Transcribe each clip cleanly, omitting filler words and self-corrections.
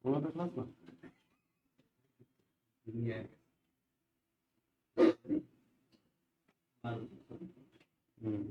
আমাদের ক্লাস না। হুম।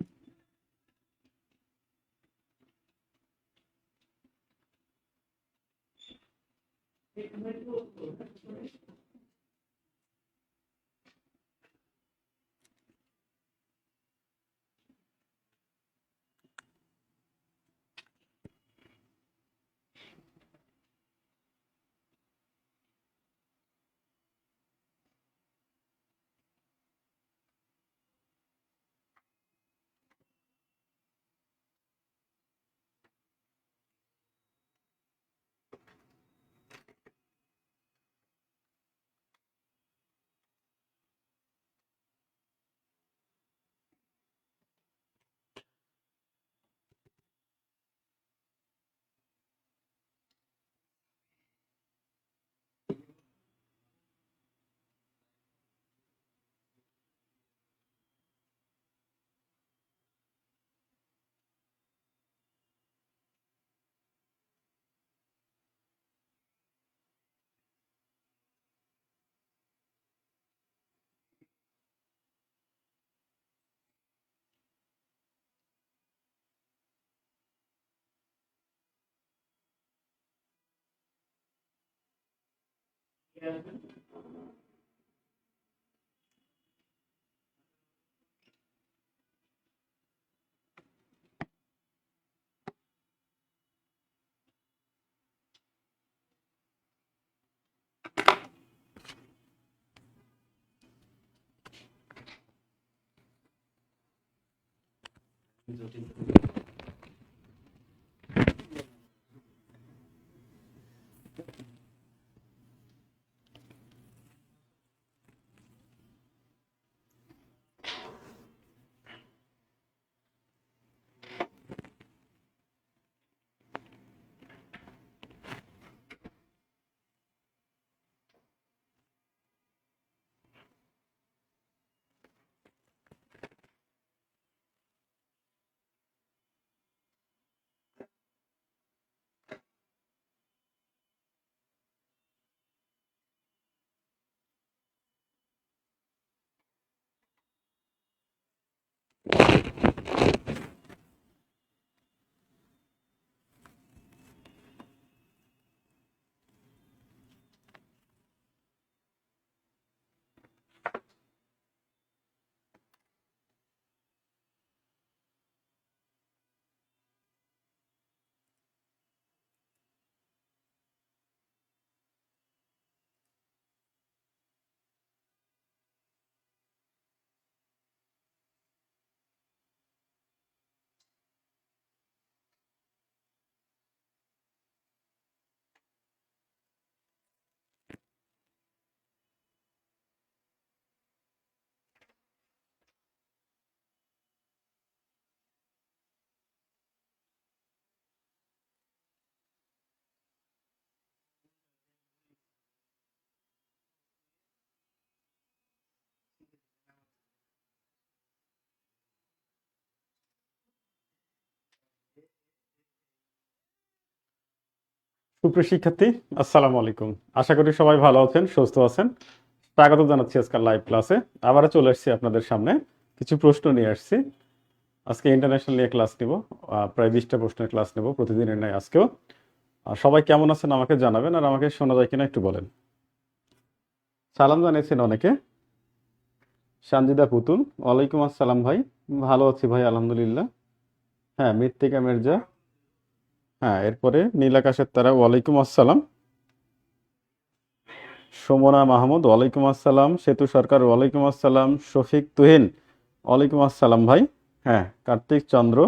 সুপ্রিয় শিক্ষার্থী, আসসালামু আলাইকুম। আশা করি সবাই ভালো আছেন, সুস্থ আছেন। স্বাগত জানাচ্ছি আজকাল লাইভ ক্লাসে। আবারও চলে এসেছি আপনাদের সামনে, কিছু প্রশ্ন নিয়ে আসছি। আজকে ইন্টারন্যাশনাল নিয়ে ক্লাস নিব, প্রায় 20টা প্রশ্নের ক্লাস নেব প্রতিদিনের ন্যায় আজকেও। আর সবাই কেমন আছেন আমাকে জানাবেন, আর আমাকে শোনা যায় কিনা একটু বলেন। সালাম জানিয়েছেন অনেকে। সানজিদা পুতুল, ওয়ালাইকুম আসসালাম ভাই। ভালো আছি ভাই, আলহামদুলিল্লাহ। হ্যাঁ, মৃত্তিকা মির্জা। হ্যাঁ, এরপরে নীল আকাশের তারা, ওয়ালাইকুম আসসালাম। সুমনা মাহমুদ, ওয়ালাইকুম আসসালাম। সেতু সরকার, ওয়ালাইকুম আসসালাম। শফিক তুহিন, ওয়ালাইকুম আসসালাম ভাই। হ্যাঁ, কার্তিক চন্দ্র।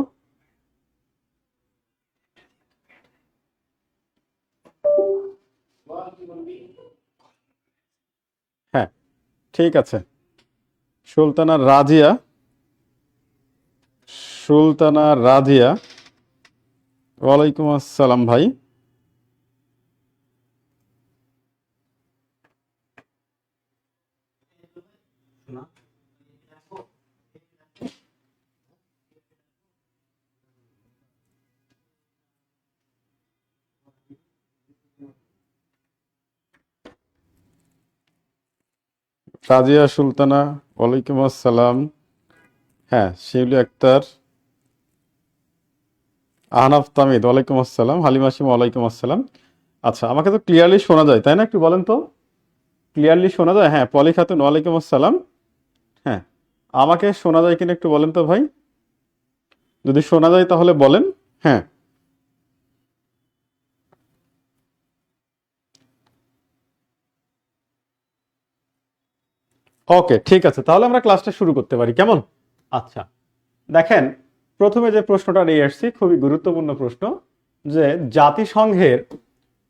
হ্যাঁ, ঠিক আছে। সুলতানা রাজিয়া, সুলতানা রাজিয়া, ওয়ালাইকুম আসসালাম ভাই। রাজিয়া সুলতানা, ওয়ালাইকুম আসসালাম। হ্যাঁ, শিউলি আক্তার, আহনাফ তামিদ, ওয়ালাইকুম আসসালাম। হালিমা সিম, ওয়ালাইকুম আসসালাম। আচ্ছা, আমাকে তো ক্লিয়ারলি শোনা যায় তাই না? একটু বলেন তো, ক্লিয়ারলি শোনা যায়? হ্যাঁ, পলি খাতুন, ওয়ালাইকুম আসসালাম। হ্যাঁ, আমাকে শোনা যায় কিনা একটু বলেন তো ভাই, যদি শোনা যায় তাহলে বলেন। হ্যাঁ, ওকে, ঠিক আছে, তাহলে আমরা ক্লাসটা শুরু করতে পারি, কেমন? আচ্ছা, দেখেন, প্রথমে যে প্রশ্নটা নিয়ে আসছি খুবই গুরুত্বপূর্ণ প্রশ্ন, যে জাতিসংঘের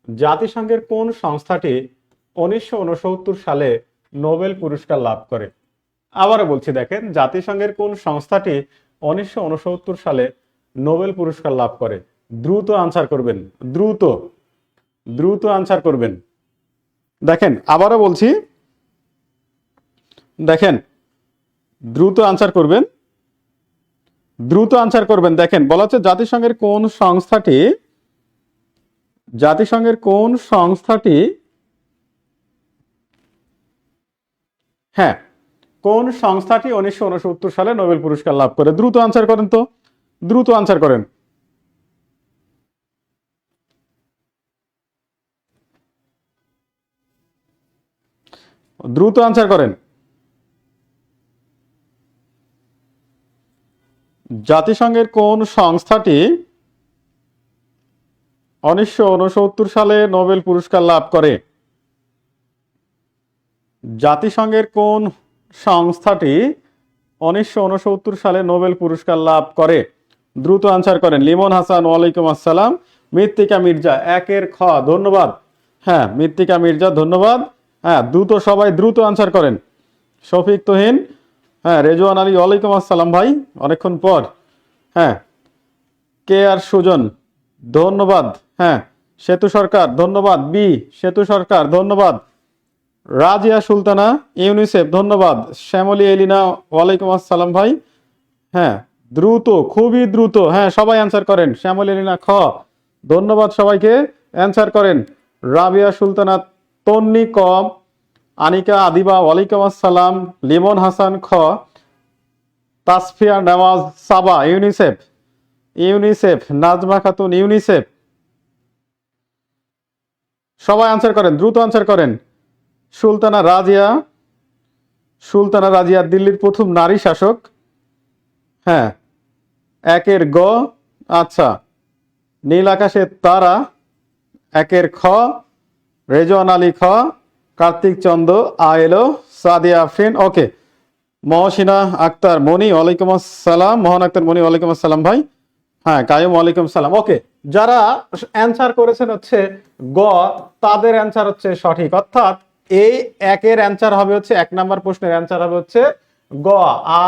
জাতিসংঘের কোন সংস্থাটি 1969 সালে নোবেল পুরস্কার লাভ করে? আবারও বলছি, দেখেন, জাতিসংঘের কোন সংস্থাটি 1969 সালে নোবেল পুরস্কার লাভ করে? দ্রুত আনসার করবেন, দ্রুত, দ্রুত আনসার করবেন। দেখেন, আবারও বলছি, দেখেন, দ্রুত আনসার করবেন, দ্রুত আনসার করবেন। দেখেন, বলা হচ্ছে জাতিসংঘের কোন সংস্থাটি, হ্যাঁ, কোন সংস্থাটি 1969 সালে নোবেল পুরস্কার লাভ করে? দ্রুত আনসার করেন তো, দ্রুত আনসার করেন। দ্রুত আনসার করেন। জাতিসংঘের কোন সংস্থাটি 1969 সালে নোবেল পুরস্কার লাভ করে? জাতিসংঘের কোন সংস্থাটি 1969 সালে নোবেল পুরস্কার লাভ করে? দ্রুত আনসার করেন। লিমন হাসান, ওয়ালাইকুম আসসালাম। মৃত্তিকা মির্জা, একের খ, ধন্যবাদ। হ্যাঁ, মৃত্তিকা মির্জা, ধন্যবাদ। হ্যাঁ, দ্রুত, সবাই দ্রুত আনসার করেন। শফিক তোহিন, হ্যাঁ, রেজওয়ান আলী, ওয়ালাইকুম আসসালাম ভাই, অনেকক্ষণ পর। হ্যাঁ, কে আর সুজন, ধন্যবাদ। হ্যাঁ, সেতু সরকার, ধন্যবাদ। বি সেতু সরকার, ধন্যবাদ। রাজিয়া সুলতানা, ইউনিসেফ, ধন্যবাদ। শ্যামলী এলিনা, ওয়ালাইকুম আসসালাম ভাই। হ্যাঁ, দ্রুত, খুবই দ্রুত। হ্যাঁ, সবাই অ্যান্সার করেন। শ্যামলী এলিনা, খ, ধন্যবাদ সবাইকে, অ্যান্সার করেন। রাবিয়া সুলতানা, তন্নি, ক। আনিকা আদিবা, ওয়ালাইকুম আসসালাম। লিমন হাসান, খ। Tasfia Newaz, Saba, UNICEF, UNICEF. Nazma Khatun, UNICEF. সবাই আনসার করেন, দ্রুত আনসার করেন। সুলতানা রাজিয়া, সুলতানা রাজিয়া দিল্লির প্রথম নারী শাসক। হ্যাঁ, একের গ। আচ্ছা, নীল আকাশের তারা, একের খ। রেজওয়ান আলী, খ। কার্তিক চন্দ্র, আয়েলো। সাদিয়া আফরিন, ওকে। মহসিনা আক্তার মনি, ওয়ালাইকুম আসসালাম। মোহন আক্তার মনি, ওয়ালাইকুম আসসালাম ভাই। হ্যাঁ, কায়ুম, ওয়ালাইকুম সালাম। ওকে, যারা অ্যান্সার করেছেন হচ্ছে গ, তাদের অ্যান্সার হচ্ছে সঠিক, অর্থাৎ এই একের অ্যান্সার হবে হচ্ছে, 1 নম্বর প্রশ্নের অ্যান্সার হবে হচ্ছে গ,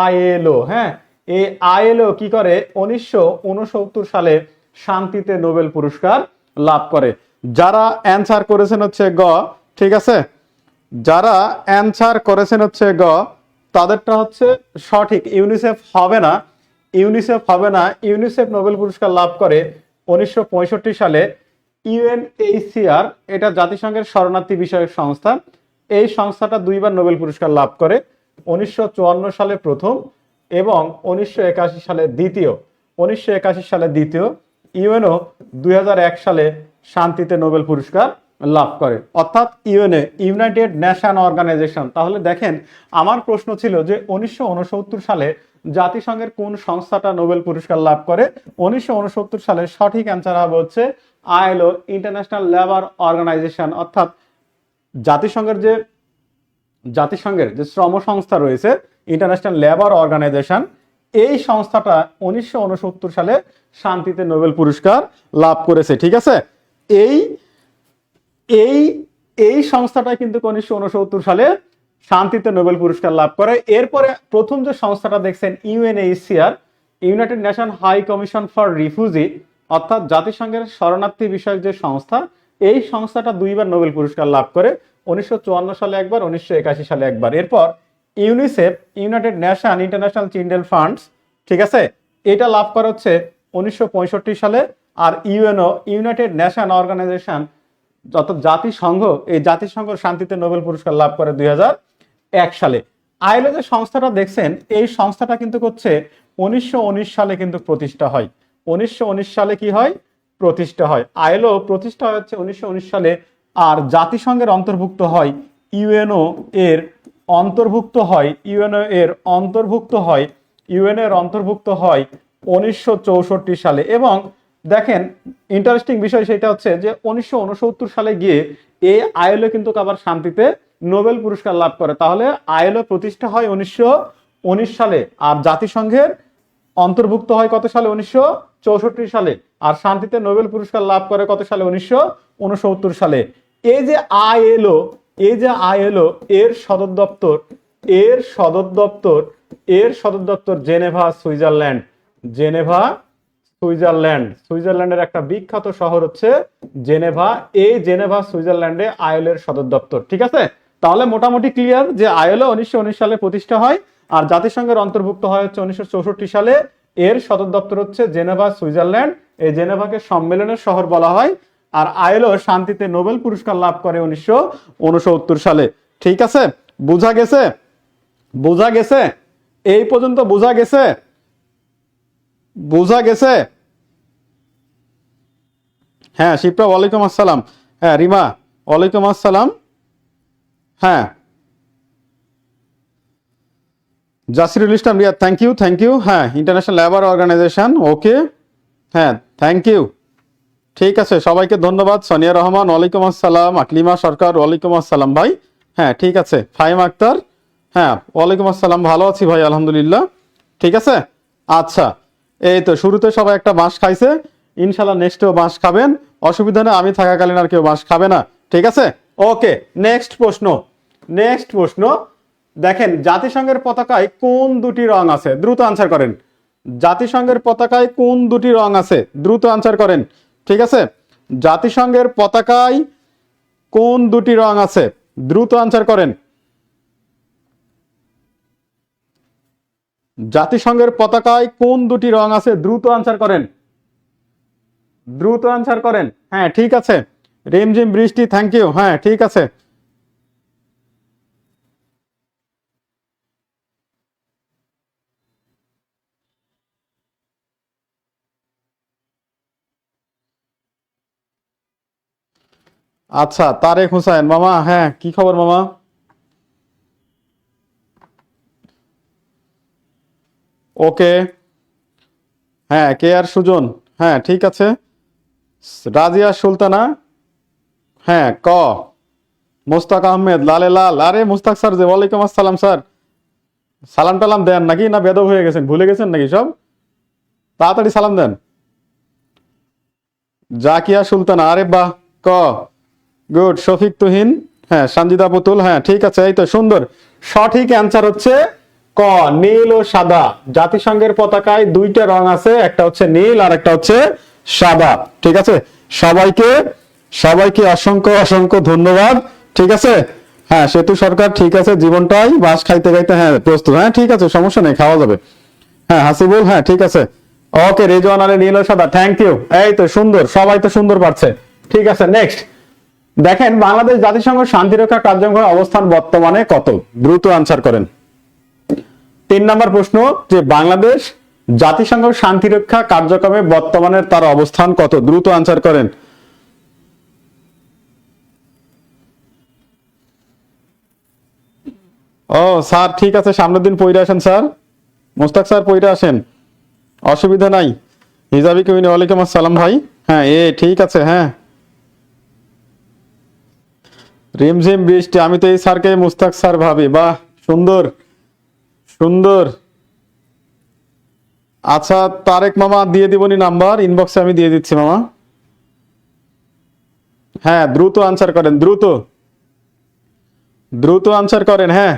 আইএলও। হ্যাঁ, এই আইএলও কি করে? 1969 সালে শান্তিতে নোবেল পুরস্কার লাভ করে। যারা অ্যান্সার করেছেন হচ্ছে গ, ঠিক আছে, যারা অ্যান্সার করেছেন হচ্ছে গ, তাদেরটা হচ্ছে সঠিক। ইউনিসেফ হবে না, ইউনিসেফ হবে না। ইউনিসেফ নোবেল পুরস্কার লাভ করে 1965 সালে। ইউএনএইচসিআর, এটা জাতিসংঘের শরণার্থী বিষয়ক সংস্থা। এই সংস্থাটা 2বার নোবেল পুরস্কার লাভ করে, 1954 সালে প্রথম এবং 1981 সালে দ্বিতীয়। 1981 সালে দ্বিতীয়। ইউএনও 2001 সালে শান্তিতে নোবেল পুরস্কার লাভ করে, অর্থাৎ ইউএনএ, ইউনাইটেড নেশন অর্গানাইজেশন। তাহলে দেখেন, আমার প্রশ্ন ছিল যে 1969 সালে জাতিসংঘের কোন সংস্থাটা নোবেল পুরস্কার লাভ করে? 1969 সালে সঠিক অ্যান্সার হবে হচ্ছে আইএলও, ইন্টারন্যাশনাল লেবার অর্গানাইজেশন। অর্থাৎ জাতিসংঘের যে শ্রম সংস্থা রয়েছে, ইন্টারন্যাশনাল লেবার অর্গানাইজেশন, এই সংস্থাটা 1969 সালে শান্তিতে নোবেল পুরস্কার লাভ করেছে, ঠিক আছে। এই এই এই সংস্থাটা কিন্তু 1969 সালে শান্তিতে নোবেল পুরস্কার লাভ করে। এরপরে প্রথম যে সংস্থাটা দেখছেন, UNHCR, United Nation High Commission for Refugee, অর্থাৎ জাতিসংঘের শরণার্থী বিষয়ক যে সংস্থা, এই সংস্থাটা 2বার নোবেল পুরস্কার লাভ করে, 1954 সালে একবার, 1981 সালে একবার। এরপর UNICEF, United nation international children funds, ঠিক আছে, এটা লাভ করে হচ্ছে 1965 সালে। আর ইউএনও, ইউনাইটেড নেশন অর্গানাইজেশন, অর্থাৎ জাতিসংঘ, এই জাতিসংঘ শান্তিতে নোবেল পুরস্কার লাভ করে সালে। আইএলও যে সংস্থাটা দেখছেন, এই সংস্থাটা কিন্তু হচ্ছে 1919 সালে কিন্তু প্রতিষ্ঠা হয়। 1919 সালে কি হয়? প্রতিষ্ঠা হয়। আইএলও প্রতিষ্ঠা হচ্ছে 1919 সালে। আর জাতিসংঘের অন্তর্ভুক্ত হয়, ইউএনও এর অন্তর্ভুক্ত হয়, ইউএনও এর অন্তর্ভুক্ত হয়, ইউএনও এর অন্তর্ভুক্ত হয় 1964 সালে। এবং দেখেন ইন্টারেস্টিং বিষয় সেটা হচ্ছে যে 1969 সালে গিয়ে এই আইএলও কিন্তু আবার শান্তিতে নোবেল পুরস্কার লাভ করে। তাহলে আইএলও প্রতিষ্ঠা হয় 1919 সালে, আর জাতিসংঘের অন্তর্ভুক্ত হয় কত সালে? 1964 সালে। আর শান্তিতে নোবেল পুরস্কার লাভ করে কত সালে? 1969 সালে। এই যে আইএলও, এই যে আইএলও এর সদর দপ্তর, এর সদর দপ্তর, এর সদর দপ্তর জেনেভা, সুইজারল্যান্ড। Geneva, Switzerland. সুইজারল্যান্ডের একটা বিখ্যাত শহর হচ্ছে জেনেভা। এই জেনেভা সুইজারল্যান্ডে আইএলও এর সদর দপ্তর। ঠিক আছে, তাহলে মোটামুটি ক্লিয়ার যে আইএলও 1919 সালে প্রতিষ্ঠা হয়, আর জাতিসংঘের অন্তর্ভুক্ত হয় হচ্ছে 1964 সালে। এর সদর দপ্তর হচ্ছে জেনেভা, সুইজারল্যান্ড। এই জেনেভাকে সম্মেলনের শহর বলা হয়। আর আইএলও শান্তিতে নোবেল পুরস্কার লাভ করে 1969 সালে। ঠিক আছে, বোঝা গেছে? বোঝা গেছে? এই পর্যন্ত বোঝা গেছে? বোঝা গেছে? হ্যাঁ শিপ্রা, ওয়ালাইকুম আসসালাম। হ্যাঁ রিমা, ওয়ালাইকুম আসসালাম। হ্যাঁ Jasirul Islam Riya, thank you, thank you. হ্যাঁ ইন্টারন্যাশনাল লেবার অর্গানাইজেশন, ওকে। হ্যাঁ থ্যাংক ইউ। ঠিক আছে, সবাইকে ধন্যবাদ। সোনিয়া রহমান, ওয়ালাইকুম আসসালাম। আকলিমা সরকার, ওয়ালাইকুম আসসালাম ভাই। হ্যাঁ ঠিক আছে। ফাহিম আক্তার, হ্যাঁ ওয়ালাইকুম আসসালাম। ভালো আছি ভাই, আলহামদুলিল্লাহ। ঠিক আছে, আচ্ছা। এই তো শুরুতে সবাই একটা বাঁশ খাইছে, ইনশাল্লাহ নেক্সটেও বাঁশ খাবেন। অসুবিধা নেই, আমি থাকাকালীন আর কেউ বাঁশ খাবে না। ঠিক আছে, ওকে। নেক্সট প্রশ্ন, নেক্সট প্রশ্ন। দেখেন জাতিসংঘের পতাকায় কোন দুটি রং আছে? দ্রুত আনসার করেন। জাতিসংঘের পতাকায় কোন দুটি রং আছে? দ্রুত আনসার করেন। ঠিক আছে, জাতিসংঘের পতাকায় কোন দুটি রং আছে? দ্রুত আনসার করেন। জাতিসংঘের পতাকায় কোন দুটি রং আছে? দ্রুত আনসার করেন। দ্রুত আনসার করেন। হ্যাঁ ঠিক আছে। রিমঝিম বৃষ্টি, থ্যাংক ইউ। হ্যাঁ ঠিক আছে। আচ্ছা তারেক হোসেন মামা, হ্যাঁ কি খবর মামা? ওকে। হ্যাঁ কে আর সুজন, হ্যাঁ ঠিক আছে। রাজিয়া সুলতানা, হ্যাঁ ক। মোস্তাক আহমেদ, লালে লাল, আরে মুস্তাক স্যার যে, ওয়ালাইকুম আসসালাম স্যার। সালাম টালাম দেন নাকি, না বেদব হয়ে গেছেন, ভুলে গেছেন নাকি সব? তাড়াতাড়ি সালাম দেন। জাকিয়া সুলতানা, আরে বাহ, ক। গুড। শফিক তুহিন, হ্যাঁ সঞ্জিদা পুতুল, হ্যাঁ ঠিক আছে। এই তো সুন্দর। সঠিক অ্যান্সার হচ্ছে ক, নীল ও সাদা। জাতিসংঘের পতাকায় দুইটা রং আছে, একটা হচ্ছে নীল আর একটা হচ্ছে সাদা। ঠিক আছে, সবাইকে, সবাইকে অসংখ্য অসংখ্য ধন্যবাদ। ঠিক আছে, হ্যাঁ সেতু সরকার, ঠিক আছে। জীবনটাই বাস খাইতে খাইতে, হ্যাঁ প্রস্তুত, হ্যাঁ ঠিক আছে, সমস্যা নেই, খাওয়া যাবে। হ্যাঁ হাসিবুল, হ্যাঁ ঠিক আছে। ওকে রেজওয়ান আলী, নীল ও সাদা, থ্যাংক ইউ। এই তো সুন্দর, সবাই তো সুন্দর পারছে। ঠিক আছে, নেক্সট। দেখেন বাংলাদেশ জাতিসংঘ শান্তিরক্ষা কার্যক্রমের অবস্থান বর্তমানে কত? দ্রুত আনসার করেন। 3 নম্বর প্রশ্ন, যে বাংলাদেশ জাতিসংঘ শান্তিরক্ষা কার্যক্রমে বর্তমানে তার অবস্থান কত? দ্রুত আনসার করেন। ও স্যার ঠিক আছে, সামনের দিন পইরা আসেন স্যার। মোস্তাক স্যার পইরা আসেন, অসুবিধা নাই। হিজাবি কবিনী, ওয়ালাইকুম আসসালাম ভাই। হ্যাঁ ঠিক আছে। হ্যাঁ রিমঝিম বৃষ্টি, আমি তো এই স্যারকে মুস্তাক স্যার ভাবি। বাহ সুন্দর, সুন্দর। আচ্ছা তারেক মামা দিয়ে দিবনি নাম্বার, ইনবক্সে আমি দিয়ে দিচ্ছি মামা। হ্যাঁ দ্রুত আনসার করেন, দ্রুত, দ্রুত আনসার করেন। হ্যাঁ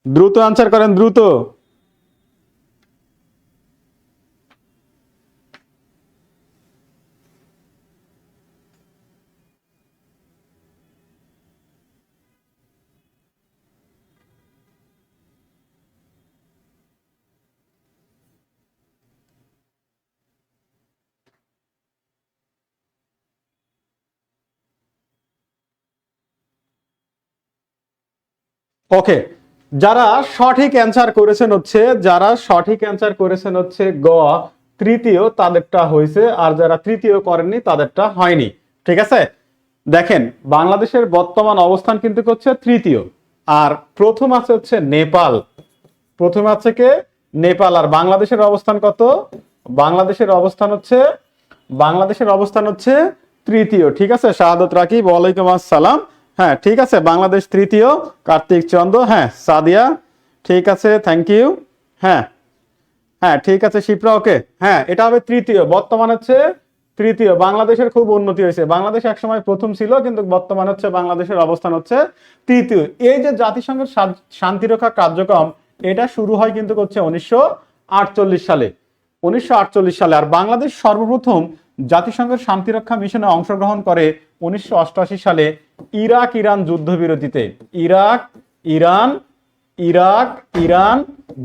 দ্রুত আনসার করেন, দ্রুত। ওকে, যারা সঠিক অ্যান্সার করেছেন হচ্ছে গ তৃতীয়, তাদেরটা হয়েছে, আর যারা তৃতীয় করেননি তাদেরটা হয়নি। ঠিক আছে, দেখেন বাংলাদেশের বর্তমান অবস্থান কিন্তু হচ্ছে তৃতীয়, আর প্রথম আছে হচ্ছে নেপাল। প্রথমে আছে কে? নেপাল। আর বাংলাদেশের অবস্থান কত? বাংলাদেশের অবস্থান হচ্ছে তৃতীয়। ঠিক আছে, শাহাদত রাকিব, ওয়ালাইকুম আসসালাম। হ্যাঁ ঠিক আছে, বাংলাদেশ তৃতীয়। কার্তিক চন্দ্র, হ্যাঁ সাদিয়া, ঠিক আছে, থ্যাংক ইউ। হ্যাঁ হ্যাঁ ঠিক আছে, শিপ্রা, ওকে। হ্যাঁ এটা হবে তৃতীয়, বর্তমান হচ্ছে তৃতীয়। বাংলাদেশের খুব উন্নতি হয়েছে, বাংলাদেশ একসময় প্রথম ছিল, কিন্তু বর্তমান হচ্ছে বাংলাদেশের অবস্থান হচ্ছে তৃতীয়। এই যে জাতিসংঘের শান্তিরক্ষা কার্যক্রম, এটা শুরু হয় কিন্তু হচ্ছে 1948 সালে। 1948 সালে। আর বাংলাদেশ সর্বপ্রথম জাতিসংঘের শান্তিরক্ষা মিশনে অংশগ্রহণ করে 1988 সালে ইরাক ইরান যুদ্ধবিরতিতে। ইরাক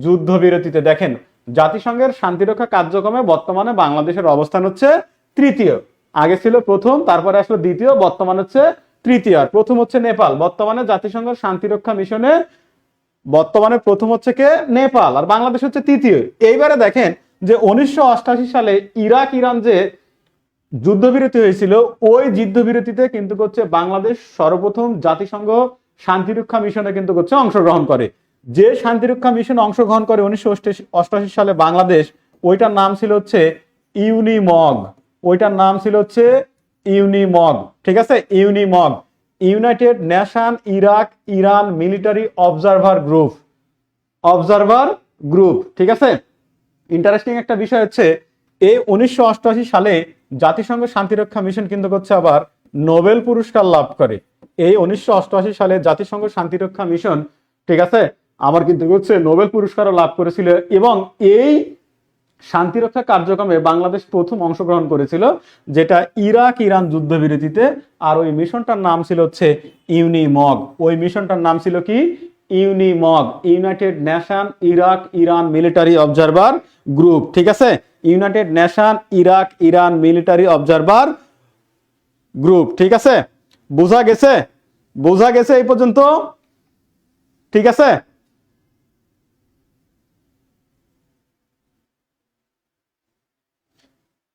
যুদ্ধবিরতিতে। দেখেন জাতিসংঘের শান্তিরক্ষা কার্যক্রমে বর্তমানে বাংলাদেশের অবস্থান হচ্ছে তৃতীয়। আগে ছিল প্রথম, তারপরে আসলো দ্বিতীয়, বর্তমান হচ্ছে তৃতীয়। আর প্রথম হচ্ছে নেপাল। বর্তমানে জাতিসংঘের শান্তিরক্ষা মিশনে বর্তমানে প্রথম হচ্ছে কে? নেপাল। আর বাংলাদেশ হচ্ছে তৃতীয়। এইবারে দেখেন যে 1988 সালে ইরাক ইরান যে যুদ্ধবিরতি হয়েছিল, ওই যুদ্ধবিরতিতে কিন্তু হচ্ছে বাংলাদেশ সর্বপ্রথম জাতিসংঘ শান্তিরক্ষা মিশনে কিন্তু হচ্ছে অংশগ্রহণ করে। যে শান্তিরক্ষা মিশনে অংশগ্রহণ করে 1988 সালে বাংলাদেশ, ওইটার নাম ছিল হচ্ছে ইউনিমগ। ঠিক আছে, UNIIMOG, united nation Iraq Iran military observer group. ঠিক আছে, ইন্টারেস্টিং একটা বিষয় হচ্ছে এই 1988 সালে জাতিসংঘ শান্তিরক্ষা মিশন কিন্তু হচ্ছে আবার নোবেল পুরস্কার লাভ করে। এই 1988 সালে জাতিসংঘ শান্তিরক্ষা মিশন, ঠিক আছে, আমার কিন্তু হচ্ছে নোবেল পুরস্কারও লাভ করেছিল। এবং এই শান্তিরক্ষা কার্যক্রমে বাংলাদেশ প্রথম অংশগ্রহণ করেছিল, যেটা ইরাক ইরান যুদ্ধবিরতিতে। আর ওই মিশনটার নাম ছিল হচ্ছে ইউনিমগ। ওই মিশনটার নাম ছিল কি? UNIIMOG, united nation Iraq Iran military observer group. ঠিক আছে, united nation Iraq Iran military observer group. ঠিক আছে, বোঝা গেছে এই পর্যন্ত? ঠিক আছে,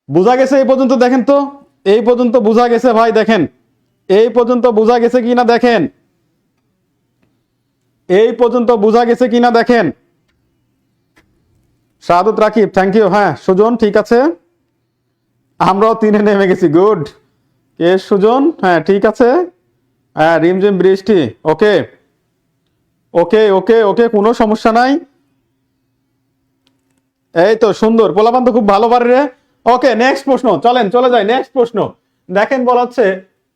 বোঝা গেছে এই পর্যন্ত? দেখেন তো, এই পর্যন্ত বোঝা গেছে ভাই? দেখেন এই পর্যন্ত বোঝা গেছে কিনা দেখেন, এই পর্যন্ত বোঝা গেছে কিনা দেখেন। শাহাদত রাকিব, থ্যাংক ইউ। হ্যাঁ সুজন, ঠিক আছে, আমরাও 3-এ নেমে গেছি, গুড। কে সুজন? হ্যাঁ ঠিক আছে। হ্যাঁ রিমঝিম বৃষ্টি, ওকে ওকে ওকে ওকে, কোনো সমস্যা নাই। এই তো সুন্দর, পোলাপান তো খুব ভালো পারে রে। ওকে, নেক্সট প্রশ্ন, চলে যাই নেক্সট প্রশ্ন। দেখেন বলা হচ্ছে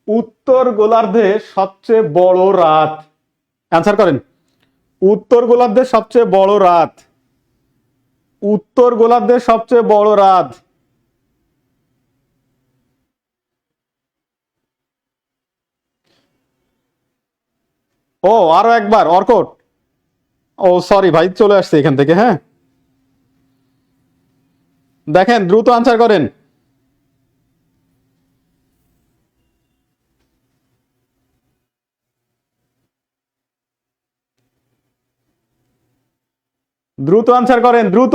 উত্তর গোলার্ধে সবচেয়ে বড় রাত। অ্যান্সার করেন। উত্তর গোলার্ধের সবচেয়ে বড় রাত। ও আরো একবার অর্কট। ও সরি ভাই, চলে আসছে এখান থেকে। হ্যাঁ দেখেন, দ্রুত আনসার করেন। দ্রুত আনসার করেন, দ্রুত।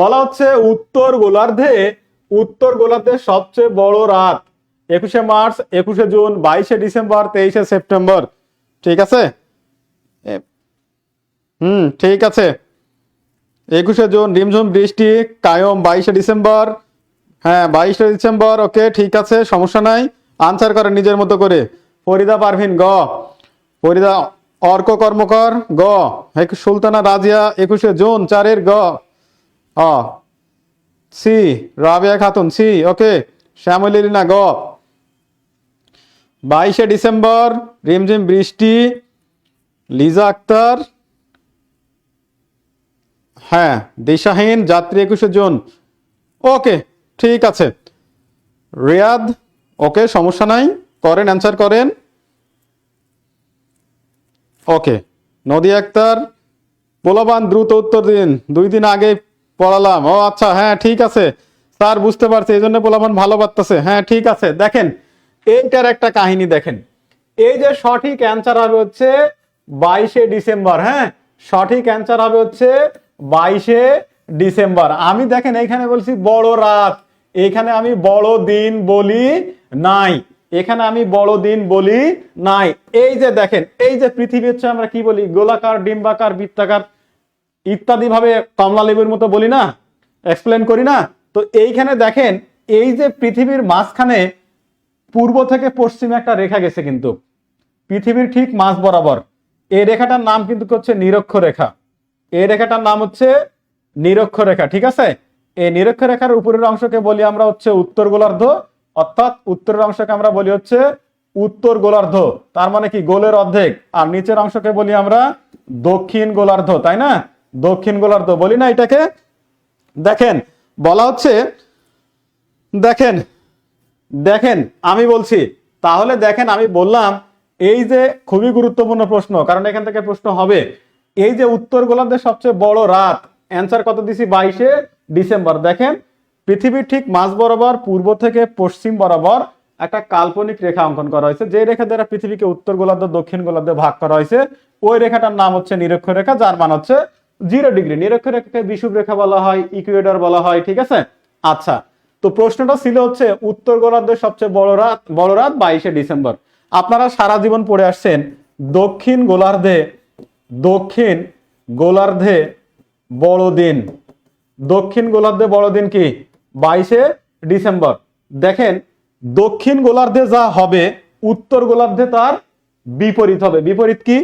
বলা হচ্ছে উত্তর গোলার্ধে সবচেয়ে বড় রাত 21শে মার্চ, 21শে জুন, 22শে ডিসেম্বর, 23শে সেপ্টেম্বর। ঠিক আছে, ঠিক আছে। 21শে জুন রিমঝুম বৃষ্টি কায়ম, 22শে ডিসেম্বর। হ্যাঁ 22শে ডিসেম্বর, ওকে ঠিক আছে, সমস্যা নাই। আনসার করেন নিজের মতো করে। ফরিদা পারভিন, গ। ফরিদা। অর্ক কর্মকর, গ। সুলতানা রাজিয়া 21শে জুন 4-এর, গ। সি। রাবিয়া খাতুন, সি, ওকে। শ্যামলীনা, গ। 22শে ডিসেম্বর রিমঝিম বৃষ্টি, লিজা আক্তার। হ্যাঁ দিশাহীন যাত্রী 21শে জুন, ওকে ঠিক আছে। রিয়াদ, ওকে সমস্যা নাই, করেন, অ্যান্সার করেন। ওকে। নদী আক্তার, পোলাপান দ্রুত উত্তর দিন, 2 দিন আগে পড়ালাম। ও আচ্ছা, হ্যাঁ ঠিক আছে স্যার, বুঝতে পারছি, এই জন্য পোলাপান ভালো পারতেছে। হ্যাঁ ঠিক আছে। দেখেন এইটার একটা কাহিনী দেখেন। এই যে সঠিক অ্যান্সার হবে হচ্ছে 22 ডিসেম্বর। হ্যাঁ, সঠিক অ্যান্সার হবে হচ্ছে 22 ডিসেম্বর। আমি দেখেন এখানে বলছি বড় রাত, এখানে আমি বড় দিন বলি নাই, এখানে আমি বড় দিন বলি নাই। এই যে দেখেন, এই যে পৃথিবী হচ্ছে আমরা কি বলি, গোলাকার, ডিম্বাকার, বৃত্তাকার ইত্যাদি ভাবে কমলা লেবুর মতো বলি না, এক্সপ্লেন করি না। তো এইখানে দেখেন, এই যে পৃথিবীর মাঝখানে পূর্ব থেকে পশ্চিমে একটা রেখা গেছে কিন্তু পৃথিবীর ঠিক মাঝ বরাবর। এই রেখাটার নাম কিন্তু হচ্ছে নিরক্ষরেখা। এই রেখাটার নাম হচ্ছে নিরক্ষরেখা, ঠিক আছে। এই নিরক্ষরেখার উপরের অংশকে বলি আমরা হচ্ছে উত্তর গোলার্ধ, অর্থাৎ উত্তরের অংশকে আমরা বলি হচ্ছে উত্তর গোলার্ধ, তার মানে কি গোলের অর্ধেক। আর নিচের অংশকে বলি আমরা দক্ষিণ গোলার্ধ, তাই না, দক্ষিণ গোলার্ধ বলি না এটাকে। দেখেন বলা হচ্ছে, দেখেন দেখেন আমি বলছি, তাহলে দেখেন আমি বললাম এই যে খুবই গুরুত্বপূর্ণ প্রশ্ন, কারণ এখান থেকে প্রশ্ন হবে। এই যে উত্তর গোলার্ধের সবচেয়ে বড় রাত, অ্যান্সার কত দিছি, 22 ডিসেম্বর। দেখেন পৃথিবীর ঠিক মাঝ বরাবর পূর্ব থেকে পশ্চিম বরাবর একটা কাল্পনিক রেখা অঙ্কন করা হয়েছে, যে রেখা দ্বারা পৃথিবীকে উত্তর গোলার্ধ দক্ষিণ গোলার্ধে ভাগ করা হয়েছে। ওই রেখাটার নাম হচ্ছে নিরক্ষরেখা, যার মান হচ্ছে 0 ডিগ্রি। নিরক্ষরেখাকে বিষুব রেখা বলা হয়, ইকুয়েডর বলা হয়, ঠিক আছে। আচ্ছা, তো প্রশ্নটা ছিল হচ্ছে উত্তর গোলার্ধের সবচেয়ে বড় রাত 22 ডিসেম্বর। আপনারা সারা জীবন পড়ে আসছেন দক্ষিণ গোলার্ধে, দক্ষিণ গোলার্ধে বড়দিন, দক্ষিণ গোলার্ধে বড়দিন কি 22 ডিসেম্বর। দেখেন দক্ষিণ গোলার্ধে যা হবে উত্তর গোলার্ধে তার বিপরীত হবে। বিপরীত কি,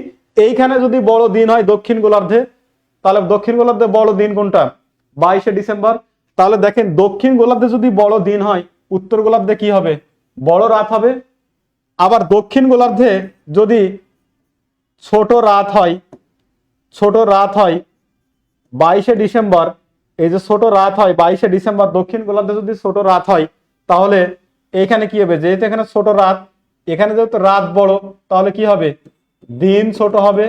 এইখানে যদি বড় দিন হয় দক্ষিণ গোলার্ধে, তাহলে দক্ষিণ গোলার্ধে বড় দিন কোনটা, 22 ডিসেম্বর। তাহলে দেখেন দক্ষিণ গোলার্ধে যদি বড় দিন হয় উত্তর গোলার্ধে কি হবে, বড় রাত হবে। আবার দক্ষিণ গোলার্ধে যদি ছোট রাত হয়, ছোট রাত হয় 22 ডিসেম্বর, এই যে ছোট রাত হয় 22 ডিসেম্বর, দক্ষিণ গোলার্ধে যদি ছোট রাত হয়, তাহলে এখানে কি হবে, যেহেতু এখানে ছোট রাত, এখানে যেহেতু রাত বড়, তাহলে কি হবে, দিন ছোট হবে।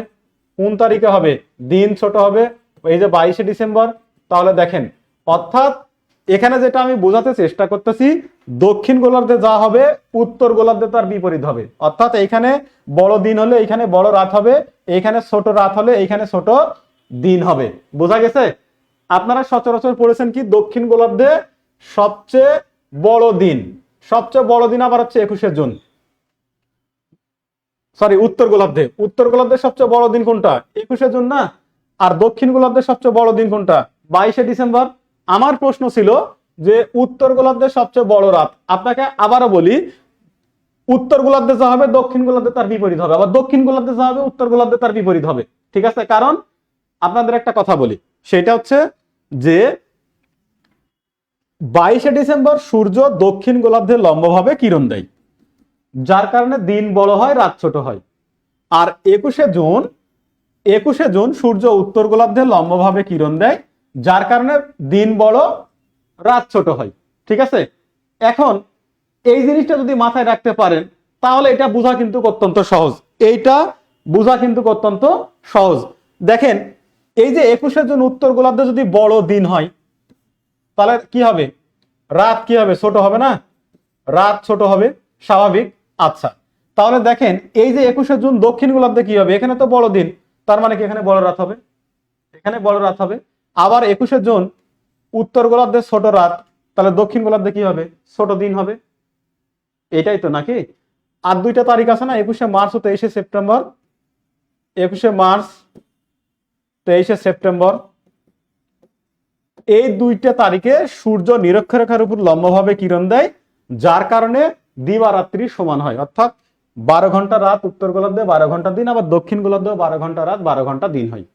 কোন তারিখে হবে, দিন ছোট হবে, এই যে 22 ডিসেম্বর। তাহলে দেখেন, অর্থাৎ এখানে যেটা আমি বোঝাতে চেষ্টা করতেছি, দক্ষিণ গোলার্ধে যা হবে উত্তর গোলার্ধে তার বিপরীত হবে। অর্থাৎ এইখানে বড় দিন হলে এইখানে বড় রাত হবে, এইখানে ছোট রাত হলে এইখানে ছোট দিন হবে। বোঝা গেছে। আপনারা সচরাচর পড়েছেন কি, দক্ষিণ গোলার্ধে সবচেয়ে বড় দিন, সবচেয়ে বড় দিন আবার হচ্ছে 21 জুন। সরি, উত্তর গোলার্ধে, উত্তর গোলার্ধে সবচেয়ে বড় দিন কোনটা, 21 জুন না। আর দক্ষিণ গোলার্ধে সবচেয়ে বড় দিন কোনটা, 22 ডিসেম্বর। আমার প্রশ্ন ছিল যে উত্তর গোলার্ধে সবচেয়ে বড় রাত। আপনাকে আবারও বলি, উত্তর গোলার্ধে যা হবে দক্ষিণ গোলার্ধে তার বিপরীত হবে, আবার দক্ষিণ গোলার্ধে যা হবে উত্তর গোলার্ধে তার বিপরীত হবে, ঠিক আছে। কারণ আপনাদের একটা কথা বলি, সেটা হচ্ছে যে 22 ডিসেম্বর সূর্য দক্ষিণ গোলার্ধে লম্বভাবে কিরণ দেয়, যার কারণে দিন বড় হয় রাত ছোট হয়। আর 21 জুন সূর্য উত্তর গোলার্ধে লম্বভাবে কিরণ দেয়, যার কারণে দিন বড় রাত ছোট হয়, ঠিক আছে। এখন এই জিনিসটা যদি মাথায় রাখতে পারেন, তাহলে এটা বোঝা কিন্তু অত্যন্ত সহজ, এইটা বোঝা কিন্তু অত্যন্ত সহজ। দেখেন এই যে 21 জুন উত্তর গোলার্ধে যদি বড় দিন হয়, তাহলে কি হবে, রাত কি হবে, ছোট হবে না, রাত ছোট হবে, স্বাভাবিক। আচ্ছা, তাহলে দেখেন এই যে 21 জুন দক্ষিণ গোলার্ধে কি হবে, এখানে তো বড় দিন, তার মানে কি এখানে বড় রাত হবে, এখানে বড় রাত হবে। আবার 21 জুন উত্তর গোলার্ধে ছোট রাত, তাহলে দক্ষিণ গোলার্ধে কি হবে, ছোট দিন হবে। এটাই তো নাকি। আর দুইটা তারিখ আছে না, 21শে মার্চ ও 23শে সেপ্টেম্বর। 21শে মার্চ 23শে সেপ্টেম্বর, এই দুইটা তারিখে সূর্য নিরক্ষরেখার উপর লম্বভাবে কিরণ দেয়, যার কারণে দিবারাত্রি সমান হয়। অর্থাৎ 12 ঘন্টা রাত উত্তর গোলার্ধে, 12 ঘন্টা দিন, আবার দক্ষিণ গোলার্ধে 12 ঘন্টা রাত 12 ঘন্টা দিন হয়।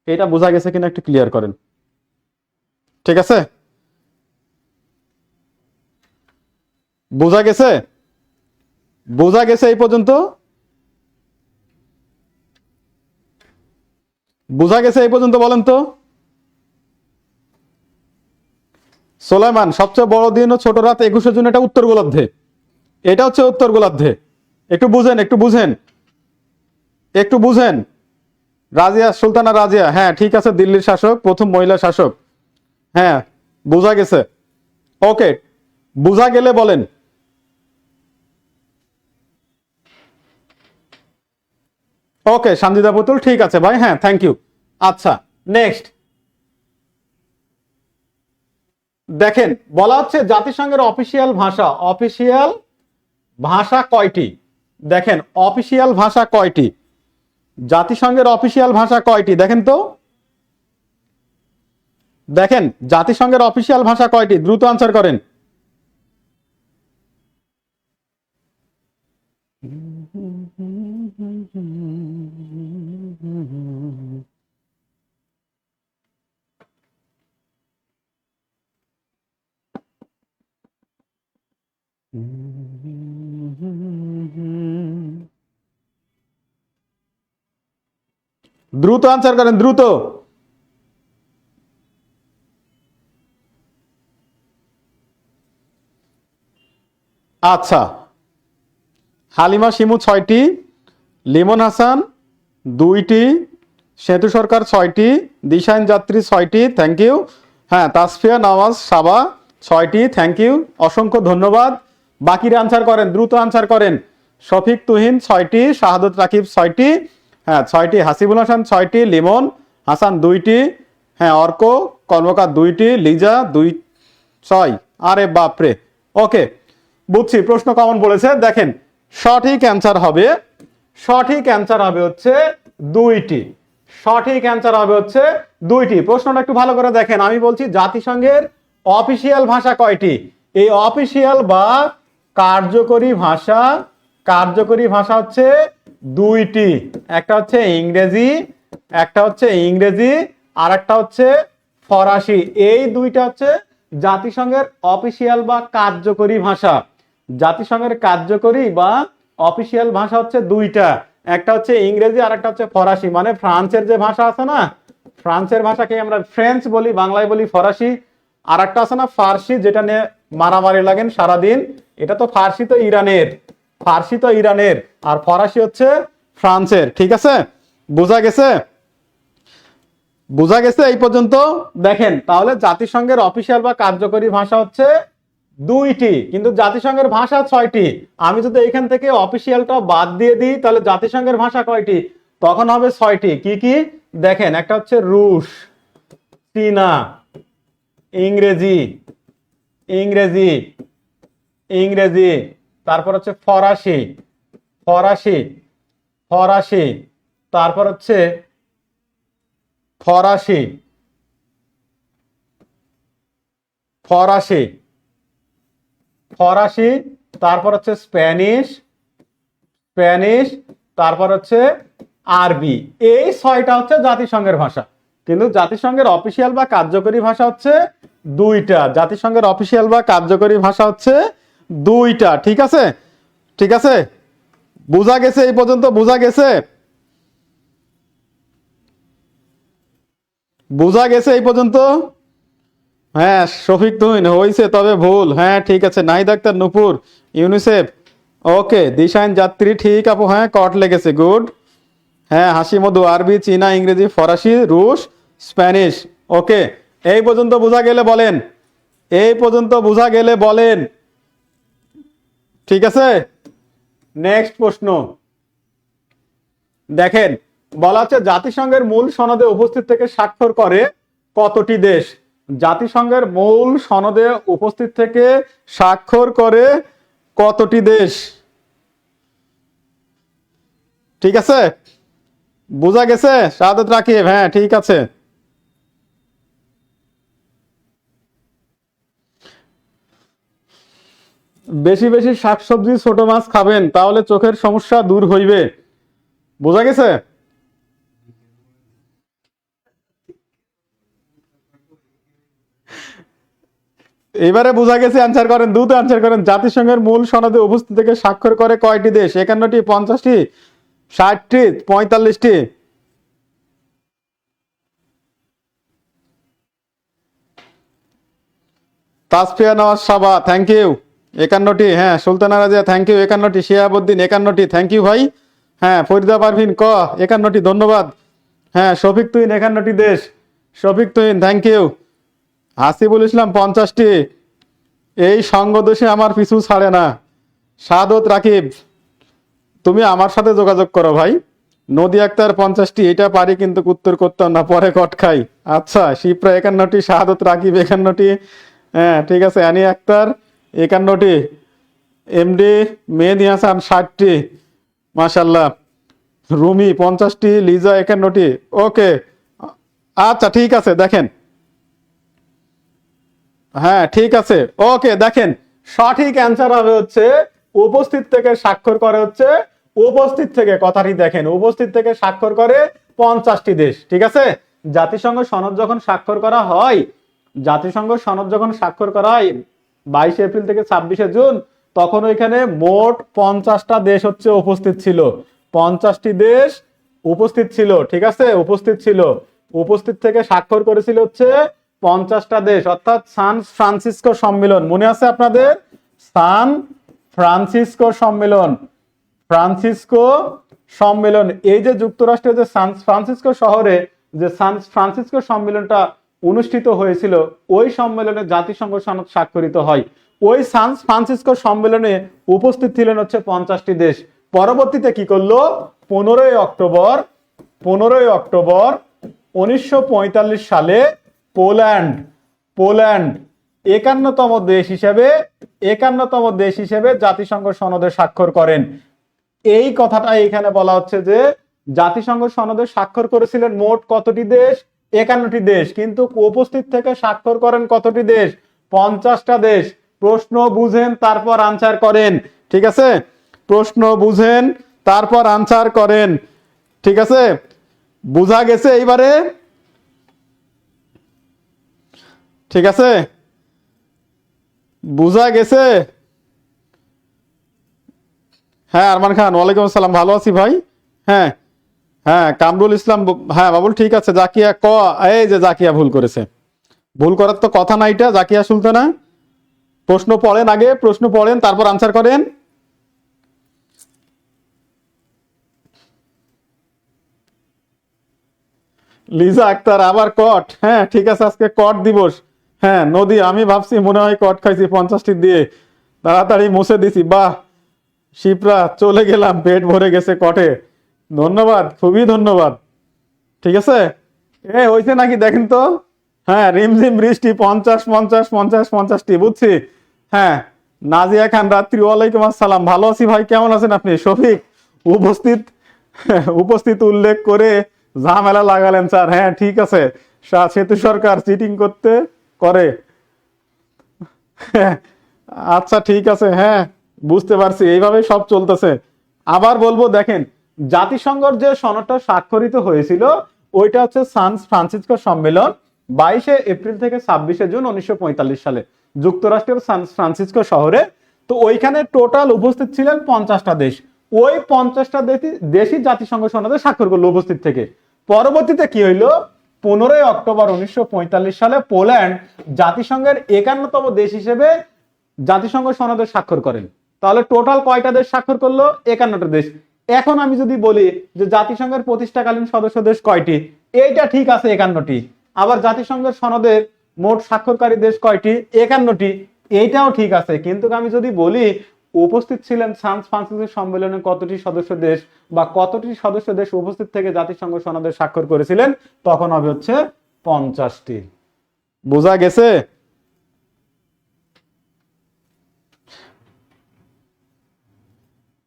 এটা বোঝা গেছে কিনা একটু ক্লিয়ার করেন, ঠিক আছে। বোঝা গেছে, বোঝা গেছে এই পর্যন্ত, বোঝা গেছে এই পর্যন্ত, বলেন তো। সোলাইমান, সবচেয়ে বড় দিন ও ছোট রাত 21 জুন, এটা উত্তর গোলার্ধে, এটা হচ্ছে উত্তর গোলার্ধে। একটু বুঝেন, একটু বুঝেন, একটু বুঝেন। রাজিয়া, সুলতানা রাজিয়া, হ্যাঁ ঠিক আছে, দিল্লির শাসক, প্রথম মহিলা শাসক। হ্যাঁ বোঝা গেছে, ওকে, বোঝা গেলে বলেন। ওকে, সানজিদা পুতুল, ঠিক আছে ভাই, হ্যাঁ থ্যাংক ইউ। আচ্ছা, নেক্সট দেখেন, বলা হচ্ছে জাতিসংঘের অফিসিয়াল ভাষা কয়টি? দেখেন অফিসিয়াল ভাষা কয়টি, জাতিসংঘের অফিসিয়াল ভাষা কয়টি দেখেন তো, দেখেন জাতিসংঘের অফিসিয়াল ভাষা কয়টি, দ্রুত আনসার করেন। দ্রুত আনসার করেন, দ্রুত। আচ্ছা, হালিমা শিমু 6টি, লিমন হাসান 2টি, সেতু সরকার 6টি, দিশাইন যাত্রী 6টি, থ্যাংক ইউ। হ্যাঁ, তাসফিয়া নওয়াজ সাবা 6টি, থ্যাংক ইউ, অসংখ্য ধন্যবাদ। বাকিরা আনসার করেন, দ্রুত আনসার করেন। শফিক তুহিন 6টি, শাহাদত রাকিব 6টি, হ্যাঁ 6টি, হাসিবুল হাসান 6টি, লিমন হাসান 2টি, হ্যাঁ অর্ক কর্মকার 2টি, লিজা 6। আরে বাপরে, ওকে বুঝছি, প্রশ্ন কমন বলেছে। দেখেন সঠিক অ্যান্সার হবে হচ্ছে 2টি, সঠিক অ্যান্সার হবে হচ্ছে 2টি। প্রশ্নটা একটু ভালো করে দেখেন, আমি বলছি জাতিসংঘের অফিসিয়াল ভাষা কয়টি? এই অফিসিয়াল বা কার্যকরী ভাষা হচ্ছে 2টি, একটা হচ্ছে ইংরেজি, আর একটা হচ্ছে ফরাসি। এই 2টা হচ্ছে জাতিসংঘের অফিসিয়াল বা কার্যকরী ভাষা। জাতিসংঘের কার্যকরী বা অফিসিয়াল ভাষা হচ্ছে 2টা, একটা হচ্ছে ইংরেজি আর একটা হচ্ছে ফরাসি। মানে ফ্রান্সের যে ভাষা আছে না, ফ্রান্সের ভাষাকে আমরা ফ্রেঞ্চ বলি, বাংলায় বলি ফরাসি। আর একটা আছে না ফার্সি, যেটা নিয়ে মারামারি লাগেন সারাদিন, এটা তো ফার্সি তো ইরানের, আর ফরাসি হচ্ছে ফ্রান্সের। ঠিক আছে, বোঝা গেছে এই পর্যন্ত? দেখেন তাহলে জাতিসংঘের অফিসিয়াল বা কার্যকরী ভাষা হচ্ছে 2টি, কিন্তু জাতিসংঘের ভাষা 6টি। আমি যদি এখান থেকে অফিসিয়ালটা বাদ দিয়ে দিই, তাহলে জাতিসংঘের ভাষা কয়টি? তখন হবে 6টি। কি কি দেখেন, একটা হচ্ছে রুশ, চীনা, ইংরেজি, তারপর হচ্ছে ফরাসি, তারপর হচ্ছে ফরাসি, তারপর হচ্ছে স্প্যানিশ, তারপর হচ্ছে আরবি। এই 6টা হচ্ছে জাতিসংঘের ভাষা, কিন্তু জাতিসংঘের অফিসিয়াল বা কার্যকরী ভাষা হচ্ছে 2টা। জাতিসংঘের অফিসিয়াল বা কার্যকরী ভাষা হচ্ছে 2টা। ঠিক আছে, বোঝা গেছে এই পর্যন্ত? বোঝা গেছে এই পর্যন্ত? হ্যাঁ শফিক তুহিন হয়েছে, তবে ভুল। হ্যাঁ ঠিক আছে, নাহিদ আক্তার নূপুর ইউনিসেফ, ওকে। দিশাইন যাত্রী, ঠিক আপু, হ্যাঁ কট লেগেছে, গুড। হ্যাঁ হাসি মধু আরবি, চীনা, ইংরেজি, ফরাসি, রুশ, স্প্যানিশ, ওকে। এই পর্যন্ত বোঝা গেলে বলেন, ঠিক আছে। নেক্সট প্রশ্ন দেখেন, বলা হচ্ছে জাতিসংঘের মূল সনদে উপস্থিত থেকে স্বাক্ষর করে কতটি দেশ? জাতিসংঘের মূল সনদে উপস্থিত থেকে স্বাক্ষর করে কতটি দেশ? ঠিক আছে, বোঝা গেছে? শাহাদত রাকিব, হ্যাঁ ঠিক আছে। বেশি বেশি শাকসবজি, ছোট মাছ খাবেন, তাহলে চোখের সমস্যা দূর হইবে। বোঝা গেছে? এবারে বোঝা গেছে, অ্যান্সার করেন, দ্রুত অ্যান্সার করেন। জাতিসংঘের মূল সনদে উপস্থিত থেকে স্বাক্ষর করে কয়টি দেশ? 51টি, 50টি, 60টি, 45টি? তাসফিয়া নওয়াজ সাবা, থ্যাংক ইউ, 51টি। হ্যাঁ সুলতানা রাজিয়া, থ্যাংক ইউ, 51টি। শিহাবুদ্দিন 51টি, থ্যাংক ইউ ভাই। হ্যাঁ ফরিদা পারভিন 51টি, ধন্যবাদ। হ্যাঁ শফিক তুহিন 51টি দেশ, শফিক তুহিন, থ্যাংক ইউ। হাসিবুল ইসলাম 50টি। এই সঙ্গ দোষে আমার পিছু ছাড়ে না। শাহাদত রাকিব, তুমি আমার সাথে যোগাযোগ করো ভাই, নদী আক্তার 50টি, এটা পারি কিন্তু উত্তর করতাম না, পরে কট খাই। আচ্ছা, শিপ্রা 51টি, শাহাদত রাকিব 51টি, হ্যাঁ ঠিক আছে, অ্যানি আক্তার 51টি, এমডি মেহেদী হাসান 60টি, মাশাল্লাহ, রুমি 50টি, লিজা 51টি। ওকে, আচ্ছা ঠিক আছে, দেখেন, হ্যাঁ ঠিক আছে, ওকে দেখেন, সঠিক অ্যান্সার হবে হচ্ছে উপস্থিত থেকে স্বাক্ষর করে হচ্ছে, উপস্থিত থেকে, কথাটি দেখেন, উপস্থিত থেকে স্বাক্ষর করে 50টি দেশ, ঠিক আছে। জাতিসংঘ সনদ যখন স্বাক্ষর করা হয়, জাতিসংঘ সনদ যখন স্বাক্ষর করা হয় 22 এপ্রিল থেকে 26 জুন, তখন ওইখানে মোট 50টা দেশ হচ্ছে উপস্থিত ছিল, 50টি দেশ উপস্থিত ছিল, ঠিক আছে, উপস্থিত ছিল, উপস্থিত থেকে স্বাক্ষর করেছিল হচ্ছে 50টা দেশ, অর্থাৎ সান ফ্রান্সিসকো সম্মেলন, মনে আছে আপনাদের? সান ফ্রান্সিসকো সম্মেলন, ফ্রান্সিসকো সম্মেলন, এই যে যুক্তরাষ্ট্রের যে সান ফ্রান্সিসকো শহরে যে সান ফ্রান্সিসকো সম্মেলনটা অনুষ্ঠিত হয়েছিল, ওই সম্মেলনে জাতিসংঘ সনদ স্বাক্ষরিত হয়। ওই সান ফ্রান্সিসকো সম্মেলনে উপস্থিত ছিলেন হচ্ছে 50টি দেশ। পরবর্তীতে কি করলো? 15 অক্টোবর, 15 অক্টোবর 1945 সালে পোল্যান্ড, পোল্যান্ড 51তম দেশ হিসেবে, 51তম দেশ হিসেবে জাতিসংঘ সনদে স্বাক্ষর করেন। এই কথাটা এখানে বলা হচ্ছে যে জাতিসংঘ সনদে স্বাক্ষর করেছিলেন মোট কতটি দেশ? 51টি দেশ, কিন্তু উপস্থিত থেকে স্বাক্ষর করেন কতটি দেশ? 50টা দেশ। প্রশ্ন বুঝেন তারপর আনসার করেন, ঠিক আছে, প্রশ্ন বুঝেন তারপর আনসার করেন, ঠিক আছে, বুঝা গেছে এইবারে? ঠিক আছে, বুঝা গেছে? হ্যাঁ আরমান খান, ওয়ালাইকুম আসসালাম, ভালো আছি ভাই। হ্যাঁ, হ্যাঁ কামরুল ইসলাম, হ্যাঁ বাবুল, ঠিক আছে, জাকিয়া ক, এই যে জাকিয়া ভুল করেছে, ভুল করার তো কথা না, এটা জাকিয়া সুলতানা। প্রশ্ন পড়েন, আগে প্রশ্ন পড়েন তারপর আনসার করেন। লিজা আক্তার আবার কট, হ্যাঁ ঠিক আছে, আজকে কট দিবস। হ্যাঁ নদী, আমি ভাবছি মনে হয় কট খাইছি 50টি দিয়ে, তাড়াতাড়ি মুছে দিছি, বাহ। শিপ্রা চলে গেলাম, পেট ভরে গেছে কটে, ধন্যবাদ, খুবই ধন্যবাদ, ঠিক আছে। হয়েছে নাকি দেখেন তো, হ্যাঁ রিমঝিম বৃষ্টি, 50 50 50 50টি, বুঝছি। হ্যাঁ, নাজিয়া খান রাত্রি, ওয়ালাইকুম আসসালাম, ভালো আছি ভাই, কেমন আছেন আপনি? শফিক উপস্থিত, উপস্থিত উল্লেখ করে ঝামেলা লাগালেন স্যার, হ্যাঁ ঠিক আছে, সেতু সরকার চিটিং করতে করে। আচ্ছা ঠিক আছে, হ্যাঁ বুঝতে পারছি, এইভাবে সব চলতেছে। আবার বলবো, দেখেন, জাতিসংঘের যে সনদটা স্বাক্ষরিত হয়েছিল ওইটা হচ্ছে সান ফ্রান্সিসকো সম্মেলন, 22 এপ্রিল থেকে 26 জুন 1945 সালে যুক্তরাষ্ট্রের সান ফ্রান্সিসকো শহরে। তো ওইখানে টোটাল উপস্থিত ছিলেন 50টা দেশ, ওই 50টা দেশই জাতিসংঘ সনদে স্বাক্ষর করলো উপস্থিত থেকে। পরবর্তীতে কি হইলো? 15 অক্টোবর 1945 সালে পোল্যান্ড জাতিসংঘের 51তম দেশ হিসেবে জাতিসংঘ সনদে স্বাক্ষর করেন। তাহলে টোটাল কয়টা দেশ স্বাক্ষর করলো? 51টা দেশ। এখন আমি যদি বলি যে জাতিসংঘের প্রতিষ্ঠাকালীন সদস্য দেশ কয়টি, এইটা ঠিক আছে 51টি। আবার জাতিসংঘের সনদের মোট স্বাক্ষরকারী দেশ কয়টি? 51টি, এইটাও ঠিক আছে। কিন্তু আমি যদি বলি উপস্থিত ছিলেন সান ফ্রান্সিসকো সম্মেলনে কতটি সদস্য দেশ, বা কতটি সদস্য দেশ উপস্থিত থেকে জাতিসংঘ সনদে স্বাক্ষর করেছিলেন, তখন হবে হচ্ছে 50টি। বোঝা গেছে?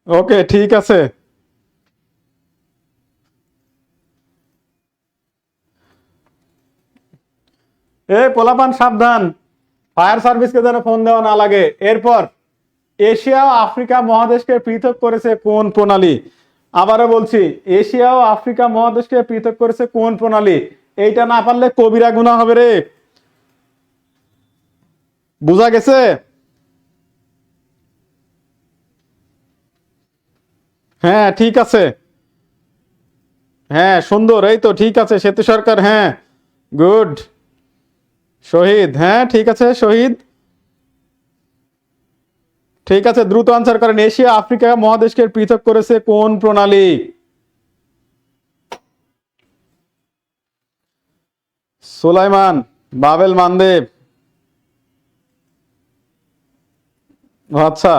ওকে ঠিক আছে। পোলাপান সাবধান, ফায়ার সার্ভিসকে যেন ফোন দেওয়া না লাগে। এরপর, এশিয়া ও আফ্রিকা মহাদেশকে পৃথক করেছে কোন প্রণালী? আবারও বলছি, এশিয়া ও আফ্রিকা মহাদেশকে পৃথক করেছে কোন প্রণালী? এইটা না পারলে কবিরা গুনাহ হবে রে। বুঝা গেছে? হ্যাঁ ঠিক আছে, হ্যাঁ সুন্দর, এই তো ঠিক আছে, সেতু সরকার, হ্যাঁ গুড। শহীদ, হ্যাঁ ঠিক আছে, শহীদ ঠিক আছে, দ্রুত আনসার করেন। এশিয়া আফ্রিকা মহাদেশকে পৃথক করেছে কোন প্রণালী? সুলাইমান, বাবেল মানদেব, আচ্ছা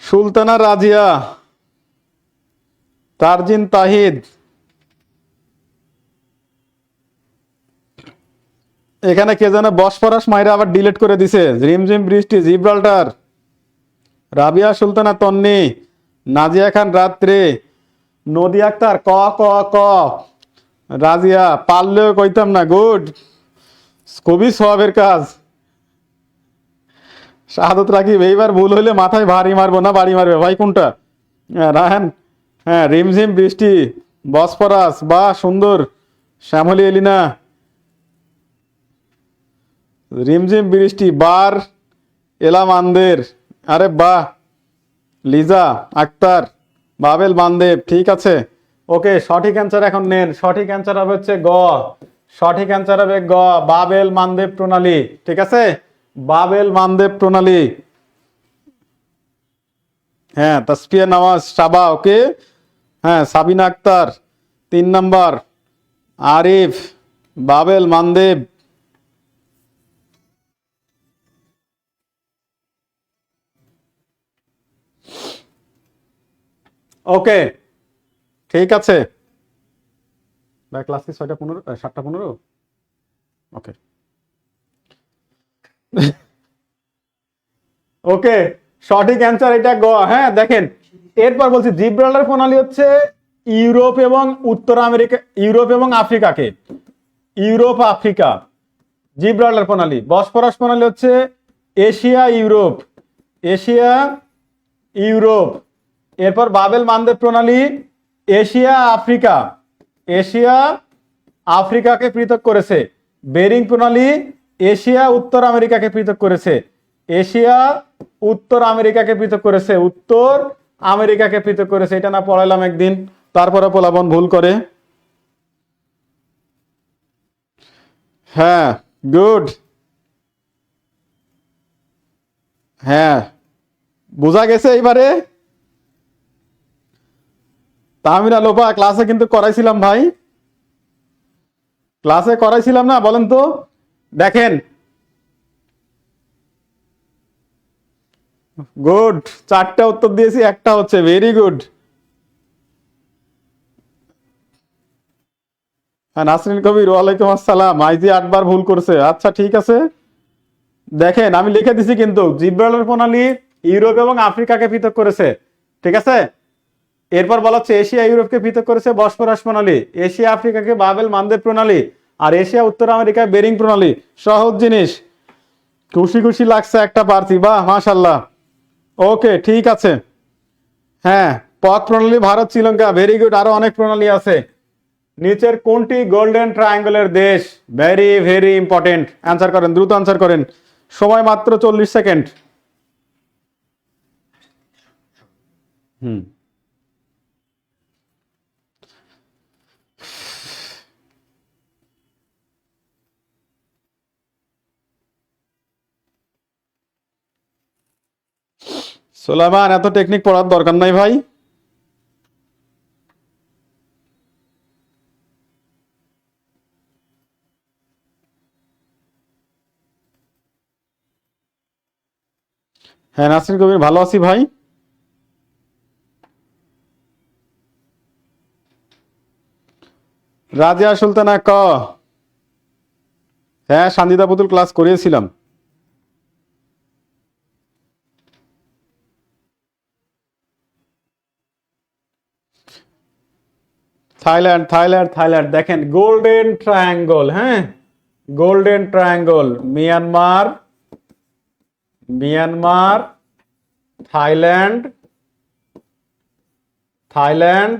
সুলতানা রাজিয়া, তারজিন তাহিদ, এখানে কে যেন বসফরাস মাইরা আবার ডিলিট করে দিছে। ঝিমঝিম বৃষ্টি, জিব্রাল্টার, রাবিয়া সুলতানা তন্নি, নাজিয়া খান রাত্রে, নদী আক্তার, ক ক ক, রাজিয়া পারলেও কইতাম না, গুড, খুবই সওয়াবের কাজ। শাহাদত রাকিব, এইবার ভুল হইলে মাথায় ভারী মারবো না বাড়ি মারবে ভাই, কোনটা? রাহান, হ্যাঁ, রিমঝিম বৃষ্টি, বসফরাস, বা সুন্দর, শ্যামলী এলিনা, রিমঝিম বৃষ্টি, বার, এলাম আন্দের, আরে বাহ, লিজা আক্তার, বাবেল বান্দেব, ঠিক আছে। ওকে, সঠিক অ্যান্সার এখন নেন। সঠিক অ্যান্সার হবে হচ্ছে গ। সঠিক অ্যান্সার হবে গ, বাবেল মানদেব প্রণালী। ঠিক আছে, বাবেল মানদেব প্রণালী। হ্যাঁ, তাসফিয়া নওয়াজ, সাবা, ওকে। হ্যাঁ, Sabina Akter 3 number, Arif, Bab el Mandeb. Okay, ঠিক আছে। ভাই ক্লাস কি 6টা 15, 7টা 15? ওকে। ওকে, সঠিক অ্যান্সার এটা গ। হ্যাঁ, দেখেন এরপর বলছি জিব্রাল্টার প্রণালী হচ্ছে ইউরোপ এবং উত্তর আমেরিকা, ইউরোপ এবং আফ্রিকাকে, ইউরোপ আফ্রিকা জিব্রাল্টার প্রণালী। বসফরাস প্রণালী হচ্ছে এশিয়া ইউরোপ, এশিয়া ইউরোপ। এরপর বাবেল মানদেব প্রণালী এশিয়া আফ্রিকা, এশিয়া আফ্রিকাকে পৃথক করেছে। বেরিং প্রণালী এশিয়া উত্তর আমেরিকাকে পৃথক করেছে, এশিয়া উত্তর আমেরিকাকে পৃথক করেছে, উত্তর আমেরিকাকে পৃথক করেছে। এটা না পড়াইলাম একদিন, তারপরে পোলাপন ভুল করে। হ্যাঁ, গুড। হ্যাঁ, বোঝা গেছে এইবারে। তাহমিনা লোপা, ক্লাসে কিন্তু করাইছিলাম ভাই, ক্লাসে করাইছিলাম না, বলেন তো। দেখেন, গুড, 4টা উত্তর দিয়েছি, একটা হচ্ছে, ভেরি গুড। হ্যাঁ, নাসরিন কবির, ওয়ালাইকুম আসসালাম। আইজি 8বার ভুল করছে, আচ্ছা ঠিক আছে। দেখেন আমি লিখে দিছি কিন্তু, জিব্রাল্টার প্রণালী ইউরোপ এবং আফ্রিকাকে পৃথক করেছে। ঠিক আছে, এরপর বলা হচ্ছে এশিয়া ইউরোপকে পৃথক করেছে বসফরাস প্রণালী, এশিয়া আফ্রিকাকে বাবেল মানদেব প্রণালী, আর এশিয়া উত্তর আমেরিকায় বেরিং প্রণালী। সহজ জিনিস, খুশি খুশি লাগছে একটা পারছি, বাহ মাশাল্লাহ। ওকে, ঠিক আছে। হ্যাঁ, পথ প্রণালী ভারত শ্রীলঙ্কা, ভেরি গুড। আরো অনেক প্রণালী আছে। নিচের কোনটি গোল্ডেন ট্রায়াঙ্গলের দেশ? ভেরি ভেরি ইম্পর্টেন্ট, অ্যান্সার করেন, দ্রুত অ্যান্সার করেন, সময় মাত্র 40 সেকেন্ড। হুম, সোলাইমান, এত টেকনিক পড়ার দরকার নাই ভাই। হ্যাঁ, নাসরিন কবির, ভালো আছি ভাই। রাজিয়া সুলতানা, ক। হ্যাঁ, সান্দিদা পুতুল ক্লাস করিয়েছিলাম। Thailand, Thailand, Thailand. দেখেন গোল্ডেন ট্রায়াঙ্গল, হ্যাঁ, golden triangle, Myanmar, Myanmar, Thailand, Thailand,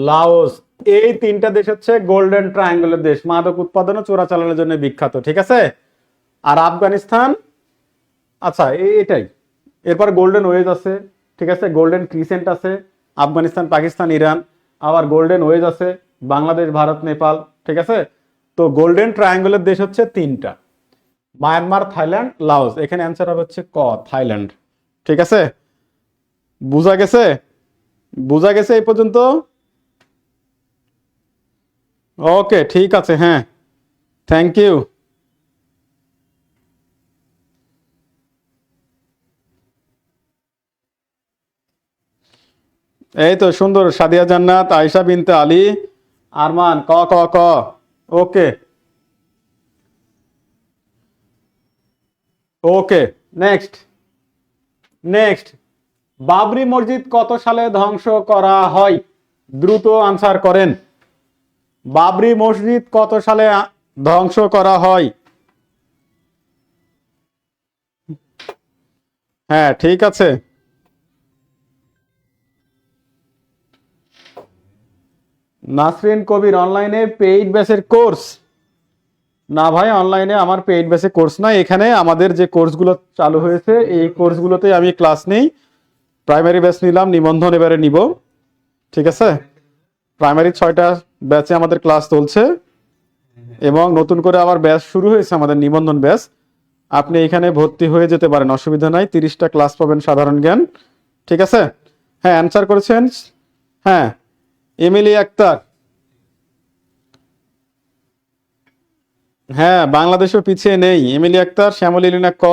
Laos, এই 3টা দেশ হচ্ছে গোল্ডেন ট্রায়াঙ্গলের দেশ, মাদক উৎপাদন ও চোরাচালানের জন্য বিখ্যাত। ঠিক আছে, আর আফগানিস্তান, আচ্ছা এটাই। এরপর গোল্ডেন ওয়েজ আছে, ঠিক আছে, গোল্ডেন ক্রিসেন্ট আছে, আফগানিস্তান, পাকিস্তান, ইরান। আবার গোল্ডেন ওয়েজ আছে বাংলাদেশ, ভারত, নেপাল। ঠিক আছে, তো গোল্ডেন ট্রায়াঙ্গলের দেশ হচ্ছে 3টা, মায়ানমার, থাইল্যান্ড, লাওস। এখানে অ্যান্সার হবে হচ্ছে ক, থাইল্যান্ড। ঠিক আছে, বুঝা গেছে? বুঝা গেছে এই পর্যন্ত? ওকে, ঠিক আছে, হ্যাঁ, থ্যাংক ইউ। এই তো সুন্দর, সাদিয়া জান্নাত, আয়েশা বিনতে আলী, আরমান, ক ক ক। ওকে ওকে, নেক্সট নেক্সট। বাবরি মসজিদ কত সালে ধ্বংস করা হয়? দ্রুত আনসার করেন। বাবরি মসজিদ কত সালে ধ্বংস করা হয়? হ্যাঁ ঠিক আছে। নাসরিন কবির, অনলাইনে পেইড ব্যাচের কোর্স? না ভাই, অনলাইনে আমার পেইড ব্যাচে কোর্স নাই। এখানে আমাদের যে কোর্সগুলো চালু হয়েছে এই কোর্সগুলোতে আমি ক্লাস নেই। প্রাইমারি ব্যাচ নিলাম, নিবন্ধন এবারে নিব। ঠিক আছে, প্রাইমারি 6টা ব্যাচে আমাদের ক্লাস চলছে এবং নতুন করে আবার ব্যাচ শুরু হয়েছে আমাদের নিবন্ধন ব্যাচ। আপনি এখানে ভর্তি হয়ে যেতে পারেন, অসুবিধা নাই। 30টা ক্লাস পাবেন সাধারণ জ্ঞান। ঠিক আছে। হ্যাঁ অ্যান্সার করেছেন। হ্যাঁ এমিলি আক্তার। হ্যাঁ বাংলাদেশও পিছিয়ে নেই। এমিলি আক্তার, শ্যামলী লীনা ক।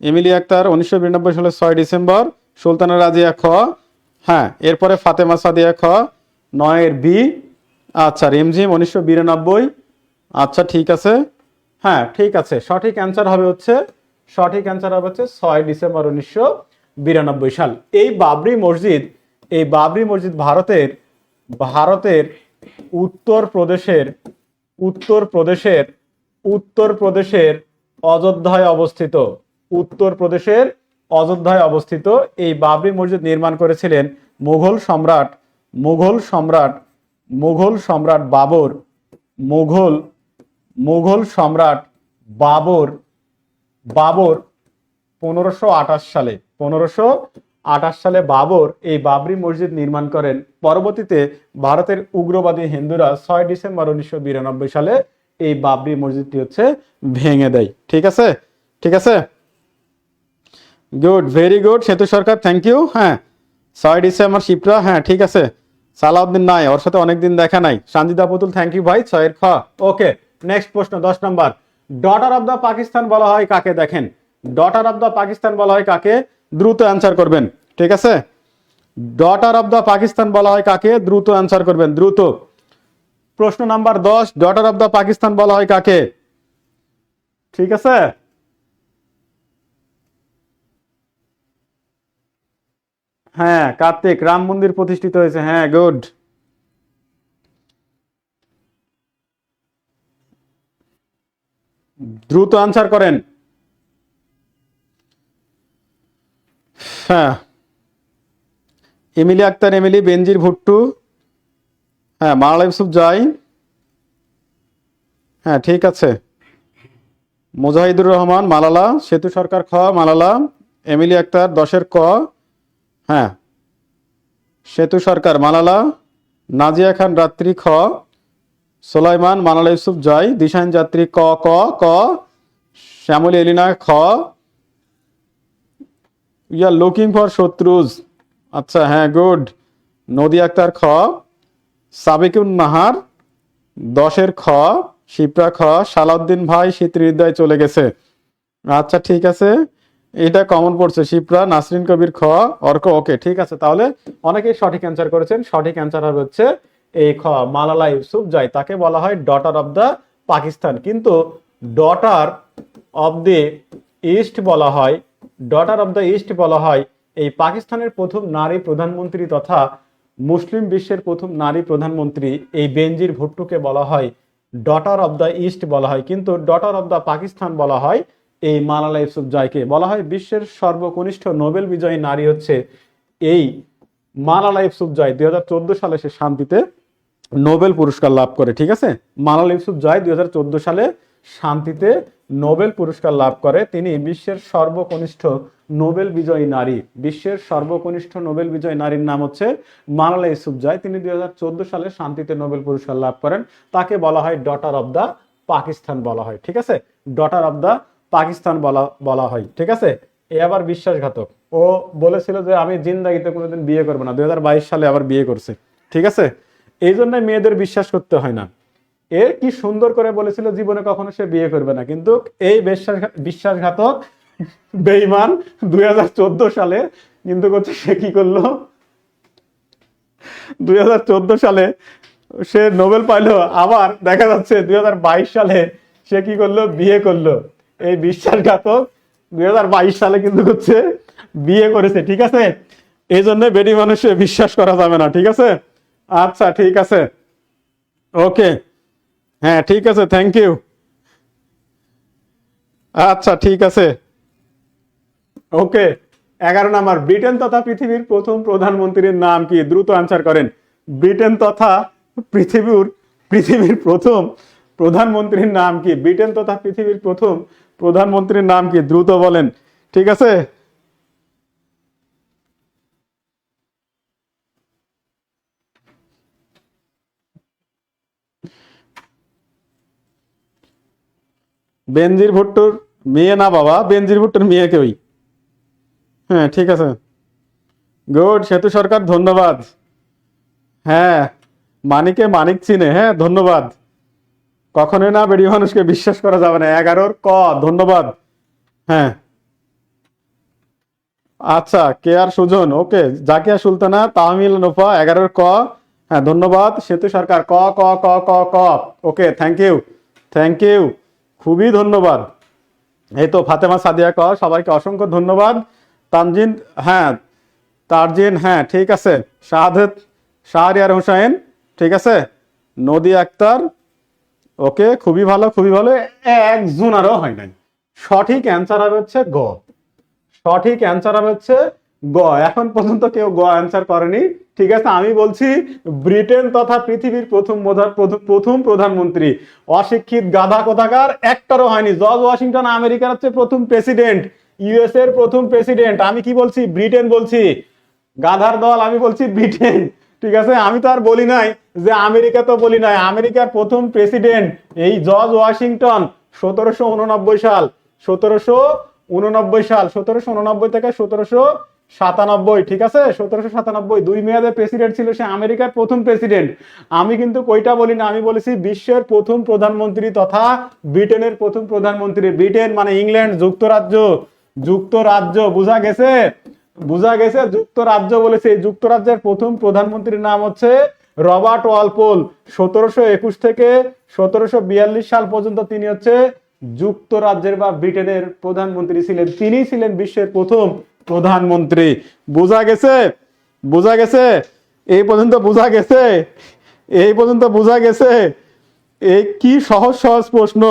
এমিলি আক্তার 1992 সালের 6 ডিসেম্বর। সুলতানা রাজিয়া খ। হ্যাঁ এরপরে ফাতেমা সাদিয়া খ, 9 বি। আচ্ছা রিমঝিম 1992। আচ্ছা ঠিক আছে। হ্যাঁ ঠিক আছে, সঠিক অ্যান্সার হবে হচ্ছে, সঠিক অ্যান্সার হবে হচ্ছে 6 ডিসেম্বর 1992 সাল। এই বাবরি মসজিদ, এই বাবরি মসজিদ ভারতের, ভারতের উত্তর প্রদেশের, উত্তর প্রদেশের, উত্তর প্রদেশের অযোধ্যায় অবস্থিত। উত্তর প্রদেশের অযোধ্যায় অবস্থিত এই বাবরি মসজিদ নির্মাণ করেছিলেন মুঘল সম্রাট, মুঘল সম্রাট, মুঘল সম্রাট বাবর, মুঘল, মুঘল সম্রাট বাবর, বাবর 1528 সালে, 1528 সালে বাবর এই বাবরি মসজিদ নির্মাণ করেন। পরবর্তীতে ভারতের উগ্রবাদী হিন্দুরা 6 ডিসেম্বর 1992 সালে এই বাবরি মসজিদটি হচ্ছে ভেঙে দেয়। ঠিক আছে, ঠিক আছে, গুড, ভেরি গুড সেতু সরকার, থ্যাংক ইউ। হ্যাঁ 6 ডিসেম্বর শিপ্রা, হ্যাঁ ঠিক আছে। সালাউদ্দিন নাই, ওর সাথে অনেকদিন দেখা নাই। সঞ্জিদা পুতুল, থ্যাংক ইউ ভাই, 6 খ। ওকে নেক্সট প্রশ্ন 10 নম্বর। ডটার অফ দ্য পাকিস্তান বলা হয় কাকে? দেখেন, ডটার অফ দ্য পাকিস্তান বলা হয় কাকে? দ্রুত অ্যান্সার করবেন। ঠিক আছে, ডটার অফ দ্য পাকিস্তান বলা হয় কাকে? দ্রুত অ্যান্সার করবেন, দ্রুত। প্রশ্ন number 10, daughter of the Pakistan বলা হয় কাকে? ঠিক আছে, হ্যাঁ কার্তিক, রাম মন্দির প্রতিষ্ঠিত হয়েছে, হ্যাঁ গুড। দ্রুত আনসার করেন। হ্যাঁ এমিলি আক্তার, এমিলি, বেনজির ভুট্টু, হ্যাঁ মালালা ইউসুফ জাই, হ্যাঁ ঠিক আছে। মুজাহিদুর রহমান, মালালা, সেতু সরকার খ, মালালা, এমিলি আক্তার 10 ক, হ্যাঁ সেতু সরকার মালালা, নাজিয়া খান রাত্রি খ, সোলাইমান, মালালা ইউসুফ জয়, দিশাইন যাত্রী ক ক ক, শ্যামলী এলিনা খ। ইউ আর লুকিং ফর শত্রুজ, আচ্ছা হ্যাঁ গুড। নদী আক্তার খ, সাবিকুন নাহার 10 খ, শিপ্রা খ, সালাউদ্দিন ভাই শীতের হৃদয় চলে গেছে। আচ্ছা ঠিক আছে, এটা কমন পড়ছে, শিপ্রা, নাসরিন কবির খ, অর্ক। ওকে ঠিক আছে, তাহলে অনেকেই সঠিক অ্যান্সার করেছেন। সঠিক অ্যান্সার হবে হচ্ছে এই খ, মালালা ইউসুফ জয়। তাকে বলা হয় ডটার অফ দ্য পাকিস্তান, কিন্তু ডটার অফ দি ইস্ট বলা হয়, ডটার অফ দ্য ইস্ট বলা হয় এই পাকিস্তানের প্রথম নারী প্রধানমন্ত্রী তথা মুসলিম বিশ্বের প্রথম নারী প্রধানমন্ত্রী এই বেনজির ভুট্টোকে বলা হয় ডটার অফ দ্য ইস্ট বলা হয়, কিন্তু ডটার অফ দ্য পাকিস্তান বলা হয় এই মালালা ইউসুফ জয়কে। বলা হয় বিশ্বের সর্বকনিষ্ঠ নোবেল বিজয়ী নারী হচ্ছে এই মালালা ইউসুফ জয়। 2014 সালে সে শান্তিতে নোবেল পুরস্কার লাভ করে। ঠিক আছে, মালালা ইউসুফ জয় 2014 সালে শান্তিতে নোবেল পুরস্কার লাভ করে। তিনি বিশ্বের সর্বকনিষ্ঠ নোবেল বিজয়ী নারী। বিশ্বের সর্বকনিষ্ঠ নোবেল বিজয়ী নারীর নাম হচ্ছে মালালা ইউসুফ জয়। তিনি 2014 সালে শান্তিতে নোবেল পুরস্কার লাভ করেন। তাকে বলা হয় ডটার অফ দ্য পাকিস্তান বলা হয়। ঠিক আছে, ডটার অফ দ্য পাকিস্তান বলা হয়। ঠিক আছে, এ আবার বিশ্বাসঘাতক। ও বলেছিল যে আমি জিন্দাগিতে কোনোদিন বিয়ে করবো না, 2022 সালে আবার বিয়ে করছে। ঠিক আছে, এই জন্য মেয়েদের বিশ্বাস করতে হয় না। এ কি সুন্দর করে বলেছিল জীবনে কখনো সে বিয়ে করবে না, কিন্তু এই বিশ্বাসঘাতক বেঈমান 2014 সালে কিন্তু সে কি করলো, 2014 সালে সে নোবেল পাইলো, আবার দেখা যাচ্ছে 2022 সালে সে কি করলো, বিয়ে করলো। এই বিশ্বাসঘাতক 2022 সালে কিন্তু হচ্ছে বিয়ে করেছে, ঠিক আছে। এই জন্য বেডি মানুষে বিশ্বাস করা যাবে না, ঠিক আছে। আচ্ছা ঠিক আছে, ওকে, হ্যাঁ ঠিক আছে, থ্যাংক ইউ। আচ্ছা ঠিক আছে, ওকে। 11 নম্বর, ব্রিটেন তথা পৃথিবীর প্রথম প্রধানমন্ত্রীর নাম কি? দ্রুত আনসার করেন। ব্রিটেন তথা পৃথিবীর পৃথিবীর প্রথম প্রধানমন্ত্রীর নাম কি? ব্রিটেন তথা পৃথিবীর প্রথম প্রধানমন্ত্রীর নাম কি? দ্রুত বলেন, ঠিক আছে। বেনজির ভুট্টোর মেয়ে না বাবা, বেনজির ভুট্টোর মেয়ে কেউই। হ্যাঁ ঠিক আছে, গুড, সেতু সরকার, ধন্যবাদ। হ্যাঁ, মানিকে মানিক চিনে, হ্যাঁ ধন্যবাদ। কখনোই না বেরিয়ে মানুষকে বিশ্বাস করা যাবে না। 11-র ক, ধন্যবাদ। হ্যাঁ, আচ্ছা, কে আর সুজন, ওকে। জাকিয়া সুলতানা, তাহমিল নোফা, 11-র ক। হ্যাঁ ধন্যবাদ। সেতু সরকার, ক ক ক ক ক। ওকে, থ্যাংক ইউ, থ্যাংক ইউ, খুবই ধন্যবাদ। এই তো ফাতেমা সাদিয়া ক, সবাইকে অসংখ্য ধন্যবাদ। তানজিন, হ্যাঁ তারজিন, হ্যাঁ ঠিক আছে। শাহাদত, শাহরিয়ার হোসাইন, ঠিক আছে। নদী আক্তার, ওকে, খুবই ভালো, খুবই ভালো। একজন আরও হয় নাই। সঠিক অ্যান্সার হবে হচ্ছে গ। সঠিক অ্যান্সার হবে হচ্ছে গ। এখন পর্যন্ত কেউ গ অ্যান্সার করেনি, ঠিক আছে। আমি বলছি ব্রিটেন তথা পৃথিবীর প্রথম প্রধানমন্ত্রী। অশিক্ষিত গাধা কোথাকার, একটারও হয়নি। জর্জ ওয়াশিংটন আমেরিকার হচ্ছে প্রথম প্রেসিডেন্ট, ইউএস এর প্রথম প্রেসিডেন্ট। আমি কি বলছি? ব্রিটেন বলছি। গাধার দল, আমি বলছি ব্রিটেন, ঠিক আছে। আমি তো আর বলি নাই যে আমেরিকা, তো বলি নাই। আমেরিকার প্রথম প্রেসিডেন্ট এই জর্জ ওয়াশিংটন, 1789 সাল। 1789 সাল, 1789 থেকে 1797, ঠিক আছে। 1797, 2 মেয়াদে প্রেসিডেন্ট ছিল সে, আমেরিকার প্রথম প্রেসিডেন্ট। আমি কিন্তু কইটা বলি না, আমি বলেছি বিশ্বের প্রথম প্রধানমন্ত্রী তথা ব্রিটেনের প্রথম প্রধানমন্ত্রী। ব্রিটেন মানে ইংল্যান্ড, যুক্তরাজ্য, যুক্তরাজ্য, বোঝা গেছে, বোঝা গেছে, যুক্তরাজ্য বলেছে। এই যুক্তরাজ্যের প্রথম প্রধানমন্ত্রীর নাম হচ্ছে রবার্ট ওয়ালপোল। 1721 থেকে 1742 সাল পর্যন্ত তিনি হচ্ছে যুক্তরাজ্যের বা ব্রিটেনের প্রধানমন্ত্রী ছিলেন। তিনি ছিলেন বিশ্বের প্রথম প্রধানমন্ত্রী। বোঝা গেছে, বোঝা গেছে, এই পর্যন্ত বোঝা গেছে, এই পর্যন্ত বোঝা গেছে। এই কি সহজ সহজ প্রশ্ন,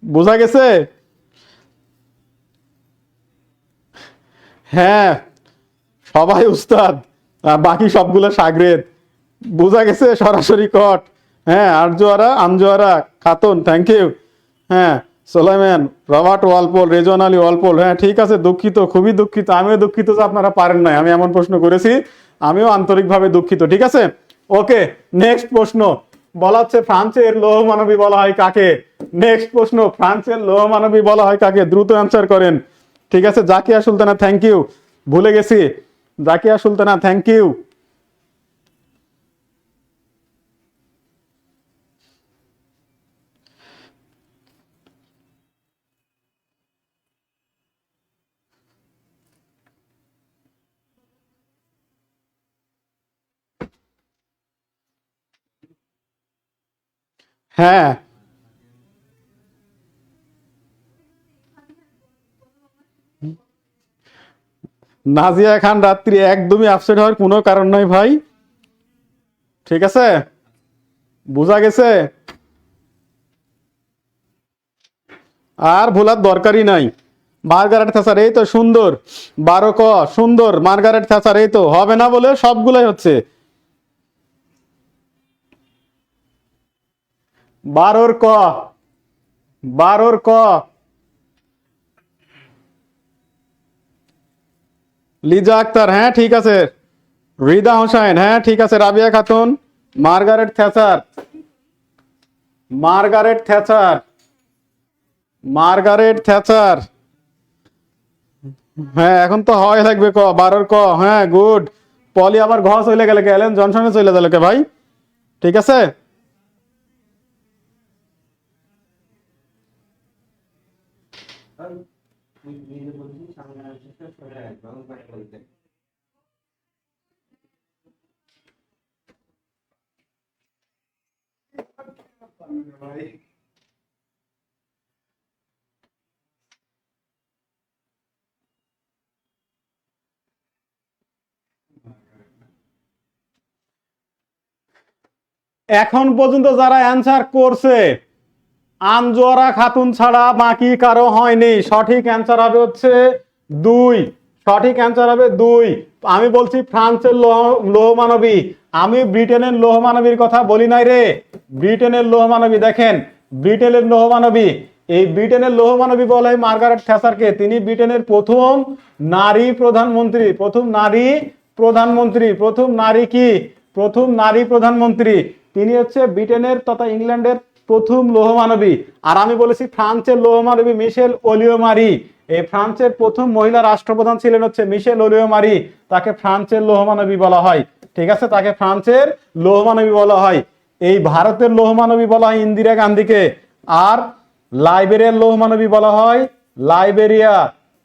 বোঝা গেছে। হ্যাঁ, সবাই উস্তাদ, আর বাকি সবগুলো সাগরেদ। বোঝা গেছে, সরাসরি কট। হ্যাঁ, আরজোয়ারা, আনজোয়ারা খাতুন, থ্যাংক ইউ। হ্যাঁ, Solaiman, Robert Walpole, Rezon Ali Walpole, হ্যাঁ ঠিক আছে। দুঃখিত, খুবই দুঃখিত, আমিও দুঃখিত যে আপনারা পারেন নাই। আমি এমন প্রশ্ন করেছি, আমিও আন্তরিকভাবে দুঃখিত, ঠিক আছে। ওকে, নেক্সট প্রশ্ন। বলা হচ্ছে ফ্রান্সের লৌহ মানবী বলা হয় কাকে? নেক্সট প্রশ্ন, ফ্রান্সের লৌহ মানবী বলা হয় কাকে? দ্রুত অ্যান্সার করেন, ঠিক আছে। জাকিয়া সুলতানা, থ্যাংক ইউ, ভুলে গেছি। Zakia Sultana, thank you. হ্যাঁ, নাজিয়া খান রাত্রি, একদমই আপসেট হওয়ার কোনো কারণ নাই ভাই, ঠিক আছে। বোঝা গেছে, আর ভোলার দরকারই নাই। মার্গারেট থ্যাচার, এই তো সুন্দর। 12 ক, সুন্দর। মার্গারেট থ্যাচার, এই তো হবে না বলে সবগুলাই হচ্ছে। 12-র ক, 12-র ক। লিজা আক্তার, হ্যাঁ ঠিক আছে। রিদা হোসাইন, হ্যাঁ ঠিক আছে। Rabia Khatun, Margaret Thatcher, Margaret Thatcher, Margaret Thatcher. হ্যাঁ, এখন তো হয় লাগবে ক, 12-র ক, হ্যাঁ গুড। পলি আবার ঘ চলে গেলে কে? এলেন জনসনে চলে গেল কে ভাই? ঠিক আছে। এখন পর্যন্ত যারা অ্যান্সার করছে আনজোয়ারা খাতুন ছাড়া বাকি কারো হয়নি। সঠিক অ্যান্সার হবে হচ্ছে 2। সঠিক অ্যান্সার হবে 2। আমি বলছি ফ্রান্সের লৌহ মানবী, আমি ব্রিটেনের লৌহ মানবীর কথা বলি নাই রে। ব্রিটেনের লৌহ মানবী দেখেন, ব্রিটেনের লৌহ মানবী, এই ব্রিটেনের লৌহ মানবী বলে মার্গারেট থ্যাচারকে। তিনি ব্রিটেনের প্রথম নারী প্রধানমন্ত্রী, প্রথম নারী প্রধানমন্ত্রী, প্রথম নারী কি, প্রথম নারী প্রধানমন্ত্রী। তিনি হচ্ছে ব্রিটেনের তথা ইংল্যান্ডের প্রথম লৌহ মানবী। আর আমি বলেছি ফ্রান্সের লৌহ মানবী মিশেল ওলিওমারি। এই ফ্রান্সের প্রথম মহিলা রাষ্ট্রপ্রধান ছিলেন হচ্ছে মিশেল ওলিওমারি। তাকে ফ্রান্সের লৌহ মানবী বলা হয়। ঠিক আছে, তাকে ফ্রান্সের লৌহ মানবী বলা হয়। এই ভারতের লৌহ মানবী বলা হয় ইন্দিরা গান্ধীকে। আর লাইবেরিয়ার লৌহ মানবী বলা হয় লাইবেরিয়া,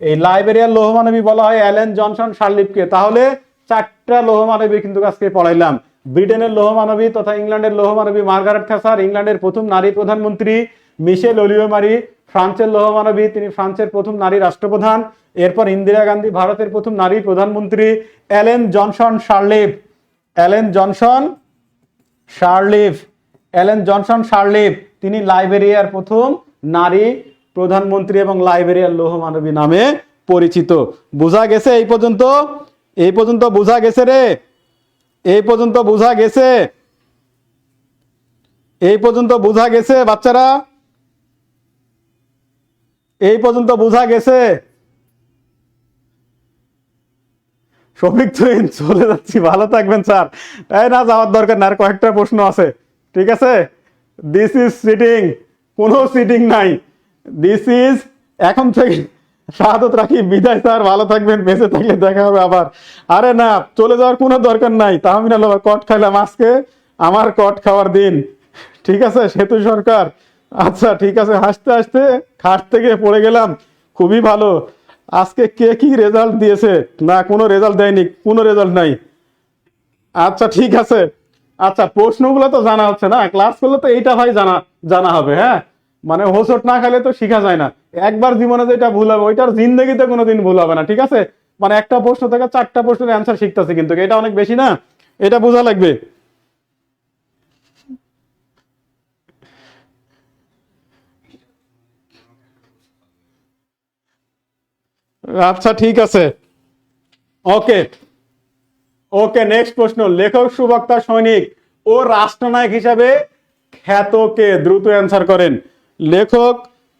এই লাইবেরিয়ার লৌহ মানবী বলা হয় অ্যালেন জনসন শার্লিফকে। তাহলে 4টা লৌহ মানবী কিন্তু আজকে পড়াইলাম। ব্রিটেনের লৌহ মানবী তথা ইংল্যান্ডের লৌহ মানবী মার্গারেট থ্যাচার, ইংল্যান্ডের প্রথম নারী প্রধানমন্ত্রী মিশেল ওলিওমারি, ফ্রান্সের লৌহ মানবী, তিনি ফ্রান্সের প্রথম নারী রাষ্ট্রপ্রধান। এরপর ইন্দিরা গান্ধী, ভারতের প্রথম নারী প্রধানমন্ত্রী। Ellen Johnson Sirleaf, Ellen Johnson Sirleaf, Ellen Johnson Sirleaf, তিনি লাইবেরিয়ার প্রথম নারী প্রধানমন্ত্রী এবং লাইবেরিয়ার লৌহ মানবী নামে পরিচিত। বোঝা গেছে এই পর্যন্ত? এই পর্যন্ত বোঝা গেছে রে? এই পর্যন্ত বোঝা গেছে? এই পর্যন্ত বোঝা গেছে বাচ্চারা? এই পর্যন্ত বোঝা গেছে? শফিক তুহিন, চলে যাচ্ছি, ভালো থাকবেন স্যার। এই না, যাওয়ার দরকার না, আর কয়েকটা প্রশ্ন আছে। ঠিক আছে, দিস ইজ সিটিং, কোনো সিটিং নাই, দিস ইজ এখন থেকে শাহাদত রাখি, বিদায় স্যার, ভালো থাকবেন, বেঁচে থাকলে দেখা হবে আবার। আরে না, চলে যাওয়ার কোনো দরকার নাই। তাহমিনা লোবা কট খাইলাম, আজকে আমার কট খাওয়ার দিন। ঠিক আছে, সেতু সরকার, আচ্ছা ঠিক আছে, হাসতে হাসতে খাট থেকে পড়ে গেলাম, খুবই ভালো। আজকে কে কি রেজাল্ট দিয়েছে? না, কোনো রেজাল্ট দেয়নি, কোনো রেজাল্ট নাই। আচ্ছা ঠিক আছে, আচ্ছা প্রশ্নগুলো তো জানা হচ্ছে না, ক্লাস করলে তো এইটা ভাই জানা জানা হবে। হ্যাঁ, মানে হোঁচট না খেলে তো শিখা যায় না। একবার জীবনে যেটা ভুল হবে ওইটার জিন্দগিতে কোনোদিন ভুল হবে না। ঠিক আছে, মানে একটা প্রশ্ন থেকে 4টা প্রশ্নের অ্যান্সার শিখতেছে, কিন্তু এটা অনেক বেশি না, এটা বোঝা লাগবে। আচ্ছা ঠিক আছে, ওকে ওকে, নেক্সট প্রশ্ন। লেখক, সুবক্তা, সৈনিক ও রাষ্ট্রনায়ক হিসাবে খ্যাত কে? দ্রুত অ্যান্সার করেন। লেখক,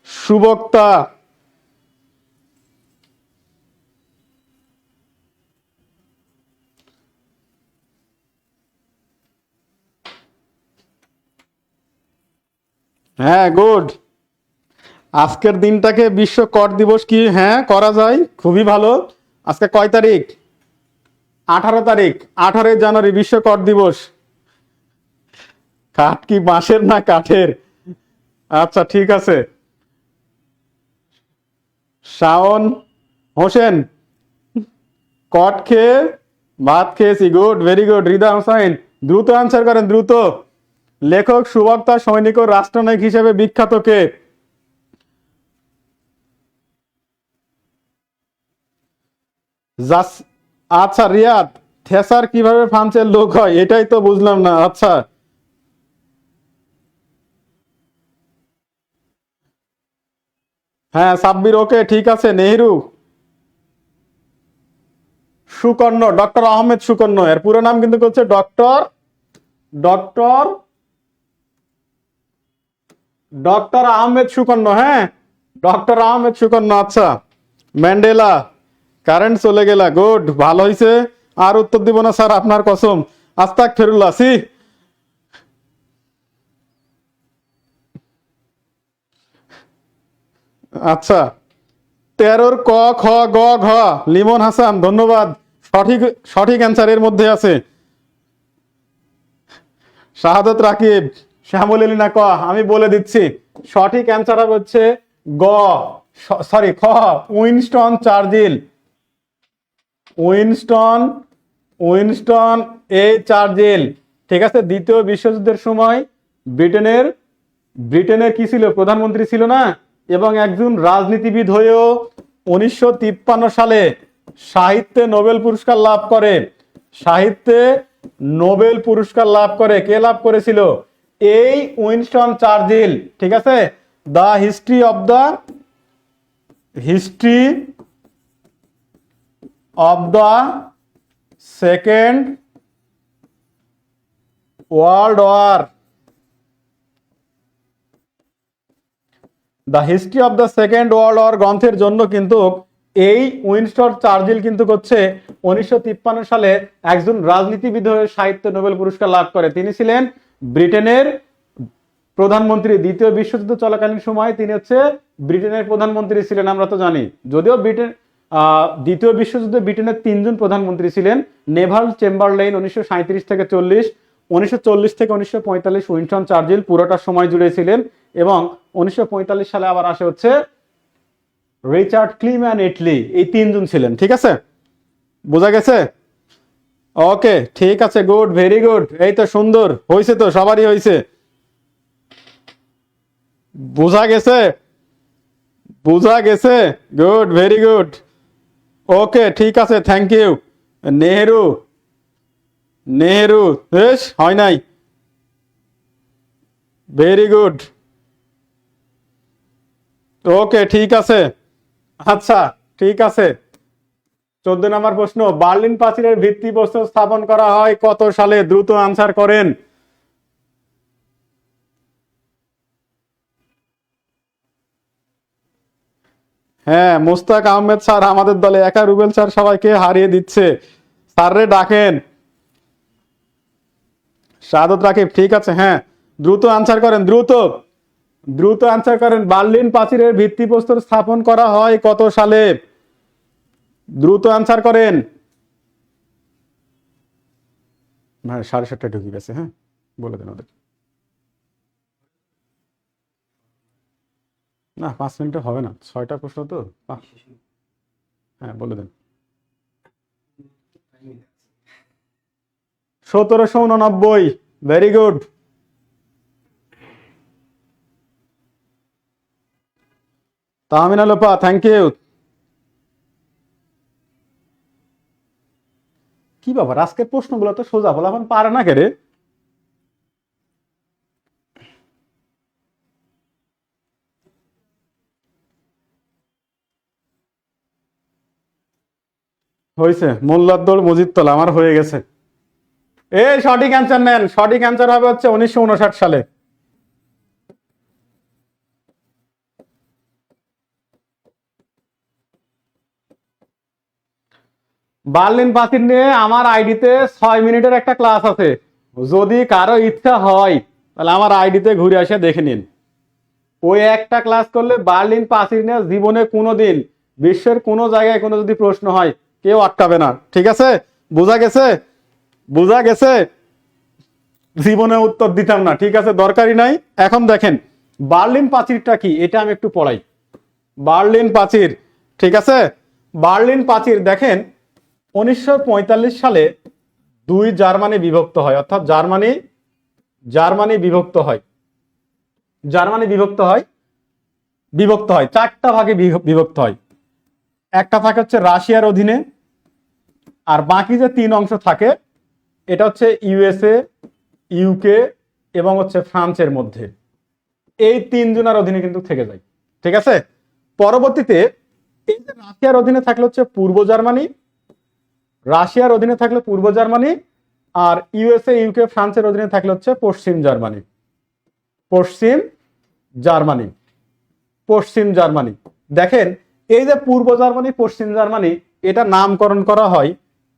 সুবক্তা, হ্যাঁ গুড। আজকের দিনটাকে বিশ্ব কর দিবস কি হ্যাঁ করা যায়, খুবই ভালো। আজকে কয় তারিখ? 18 তারিখ, 18 জানুয়ারি বিশ্ব কর দিবস। কাঠ কি বাঁশের না কাঠের? আচ্ছা ঠিক আছে, শাওন হোসেন, কট খেয়ে ভাত খেয়েছি, good, very good. Rida Hossain, দ্রুত আনসার করেন, দ্রুত। লেখক, সুবক্তা, সৈনিক ও রাষ্ট্রনায়ক হিসেবে বিখ্যাত কে? জাস, আচ্ছা রিয়াদ, থ্যাচার কিভাবে ফ্রান্সের লোক হয় এটাই তো বুঝলাম না। আচ্ছা হ্যাঁ, সাব্বির, ওকে ঠিক আছে। নেহেরু, সুকর্ণ, ডক্টর আহমেদ সুকর্ণ, এর পুরো নাম কিন্তু হচ্ছে doctor doctor doctor Ahmed Sukarno. হ্যাঁ, ডক্টর আহমেদ সুকর্ণ। আচ্ছা, ম্যান্ডেলা, কারেন্ট চলে গেলা, গুড, ভালো হয়েছে। আর উত্তর দিব না স্যার, আপনার কসম। আস্তাক ফেরুল্লাহ, সি, আচ্ছা 13-র ক, খ, গ, ঘ, লিমন হাসান, ধন্যবাদ। সঠিক সঠিক অ্যান্সার এর মধ্যে আছে। শাহাদত রাকিব, শ্যামল এলিনা ক, আমি বলে দিচ্ছি, সঠিক অ্যান্সার হচ্ছে গ, সরি খ, উইনস্টন চার্চিল। উইনস্টন উইনস্টন এ চার্চিল। ঠিক আছে, দ্বিতীয় বিশ্বযুদ্ধের সময় ব্রিটেনের ব্রিটেনের কি ছিল, প্রধানমন্ত্রী ছিল না, এবং একজন রাজনীতিবিদ হয়েও 1953 সালে সাহিত্যে নোবেল পুরস্কার লাভ করে। সাহিত্যে নোবেল পুরস্কার লাভ করে কে লাভ করেছিল? এই উইনস্টন চার্চিল। ঠিক আছে, the history of the second world war, the history of the second world war গ্রন্থের জন্য কিন্তু এই উইনস্টন চার্চিল কিন্তু হচ্ছে 1953 সালে একজন রাজনীতিবিদ হয়ে সাহিত্যে নোবেল পুরস্কার লাভ করে। তিনি ছিলেন ব্রিটেনের প্রধানমন্ত্রী। দ্বিতীয় বিশ্বযুদ্ধ চলাকালীন সময় তিনি হচ্ছে ব্রিটেনের প্রধানমন্ত্রী ছিলেন, আমরা তো জানি। যদিও দ্বিতীয় বিশ্বযুদ্ধে ব্রিটেনের 3জন প্রধানমন্ত্রী ছিলেন। নেভাল চেম্বারলেইন 1937 থেকে 40, 1940 থেকে 1945 উইনস্টন চার্চিল পুরোটা সময় জুড়ে ছিলেন, এবং 1945 সালে আবার আসে হচ্ছে রিচার্ড ক্লিম্যান এটলি। এই 3জন ছিলেন। ঠিক আছে, বোঝা গেছে? ওকে, ঠিক আছে, গুড, ভেরি গুড। এই তো সুন্দর হয়েছে, তো সবারই হয়েছে। বোঝা গেছে, বোঝা গেছে, গুড, ভেরি গুড। ওকে, ঠিক আছে, থ্যাংক ইউ। নেহেরু, নেহেরু, বেশ, হয় নাই, ভেরি গুড। ওকে, ঠিক আছে, আচ্ছা, ঠিক আছে। 14 নম্বর প্রশ্ন, বার্লিন প্রাচীরের ভিত্তিপ্রস্তর স্থাপন করা হয় কত সালে? দ্রুত আনসার করেন। হ্যাঁ, মুস্তাক আহমেদ স্যার আমাদের দলে একা, রুবেল স্যার সবাইকে হারিয়ে দিচ্ছে। স্যাররে ডাকেন। শাহাদত রাকিব, ঠিক আছে, হ্যাঁ, দ্রুত আনসার করেন, দ্রুত দ্রুত আনসার করেন। বার্লিন প্রাচীরের ভিত্তিপ্রস্তর স্থাপন করা হয় কত সালে? দ্রুত আনসার করেন। হ্যাঁ, 7:30 ঢুকে গেছে, হ্যাঁ, বলে দেন ওদের। না, 5 মিনিটে হবে না, 6টা প্রশ্ন তো। হ্যাঁ, বলে দেন। 1789। Very good. Tahmina Lopa, thank you. কি ব্যাপার, আজকের প্রশ্নগুলো তো সোজা, বলা এখন পারে না কে রে? হয়েছে, মোল্লাদ্দৌর মজিদতলা আমার হয়ে গেছে। এই সঠিক অ্যান্সার নেন, সঠিক অ্যান্সার হবে হচ্ছে 1959 সালে। বার্লিন প্রাচীর নিয়ে আমার আইডিতে 6 মিনিটের একটা ক্লাস আছে। যদি কারো ইচ্ছা হয় তাহলে আমার আইডিতে ঘুরে আসে দেখে নিন। ওই একটা ক্লাস করলে বার্লিন প্রাচীর নিয়ে জীবনে কোনোদিন বিশ্বের কোনো জায়গায় কোনো যদি প্রশ্ন হয় কেউ আটকাবে না। ঠিক আছে, বোঝা গেছে? বোঝা গেছে? জীবনে উত্তর দিতাম না, ঠিক আছে, দরকারই নাই। এখন দেখেন বার্লিন প্রাচীরটা কি, এটা আমি একটু পড়াই। বার্লিন প্রাচীর, ঠিক আছে, বার্লিন প্রাচীর দেখেন 1945 সালে 2 জার্মানি বিভক্ত হয়, অর্থাৎ জার্মানি বিভক্ত হয়। জার্মানি বিভক্ত হয় 4টা ভাগে বিভক্ত হয়। একটা থাকে হচ্ছে রাশিয়ার অধীনে, আর বাকি যে 3 অংশ থাকে এটা হচ্ছে ইউএসএ, ইউকে এবং হচ্ছে ফ্রান্সের মধ্যে। এই 3 জনের অধীনে কিন্তু থেকে যায়। ঠিক আছে, পরবর্তীতে এই যে রাশিয়ার অধীনে থাকলে হচ্ছে পূর্ব জার্মানি, রাশিয়ার অধীনে থাকলে পূর্ব জার্মানি, আর ইউএসএ, ইউকে, ফ্রান্সের অধীনে থাকলে হচ্ছে পশ্চিম জার্মানি। পশ্চিম জার্মানি, পশ্চিম জার্মানি। দেখেন এই যে পূর্ব জার্মানি, পশ্চিম জার্মানি, এটা নামকরণ করা হয়,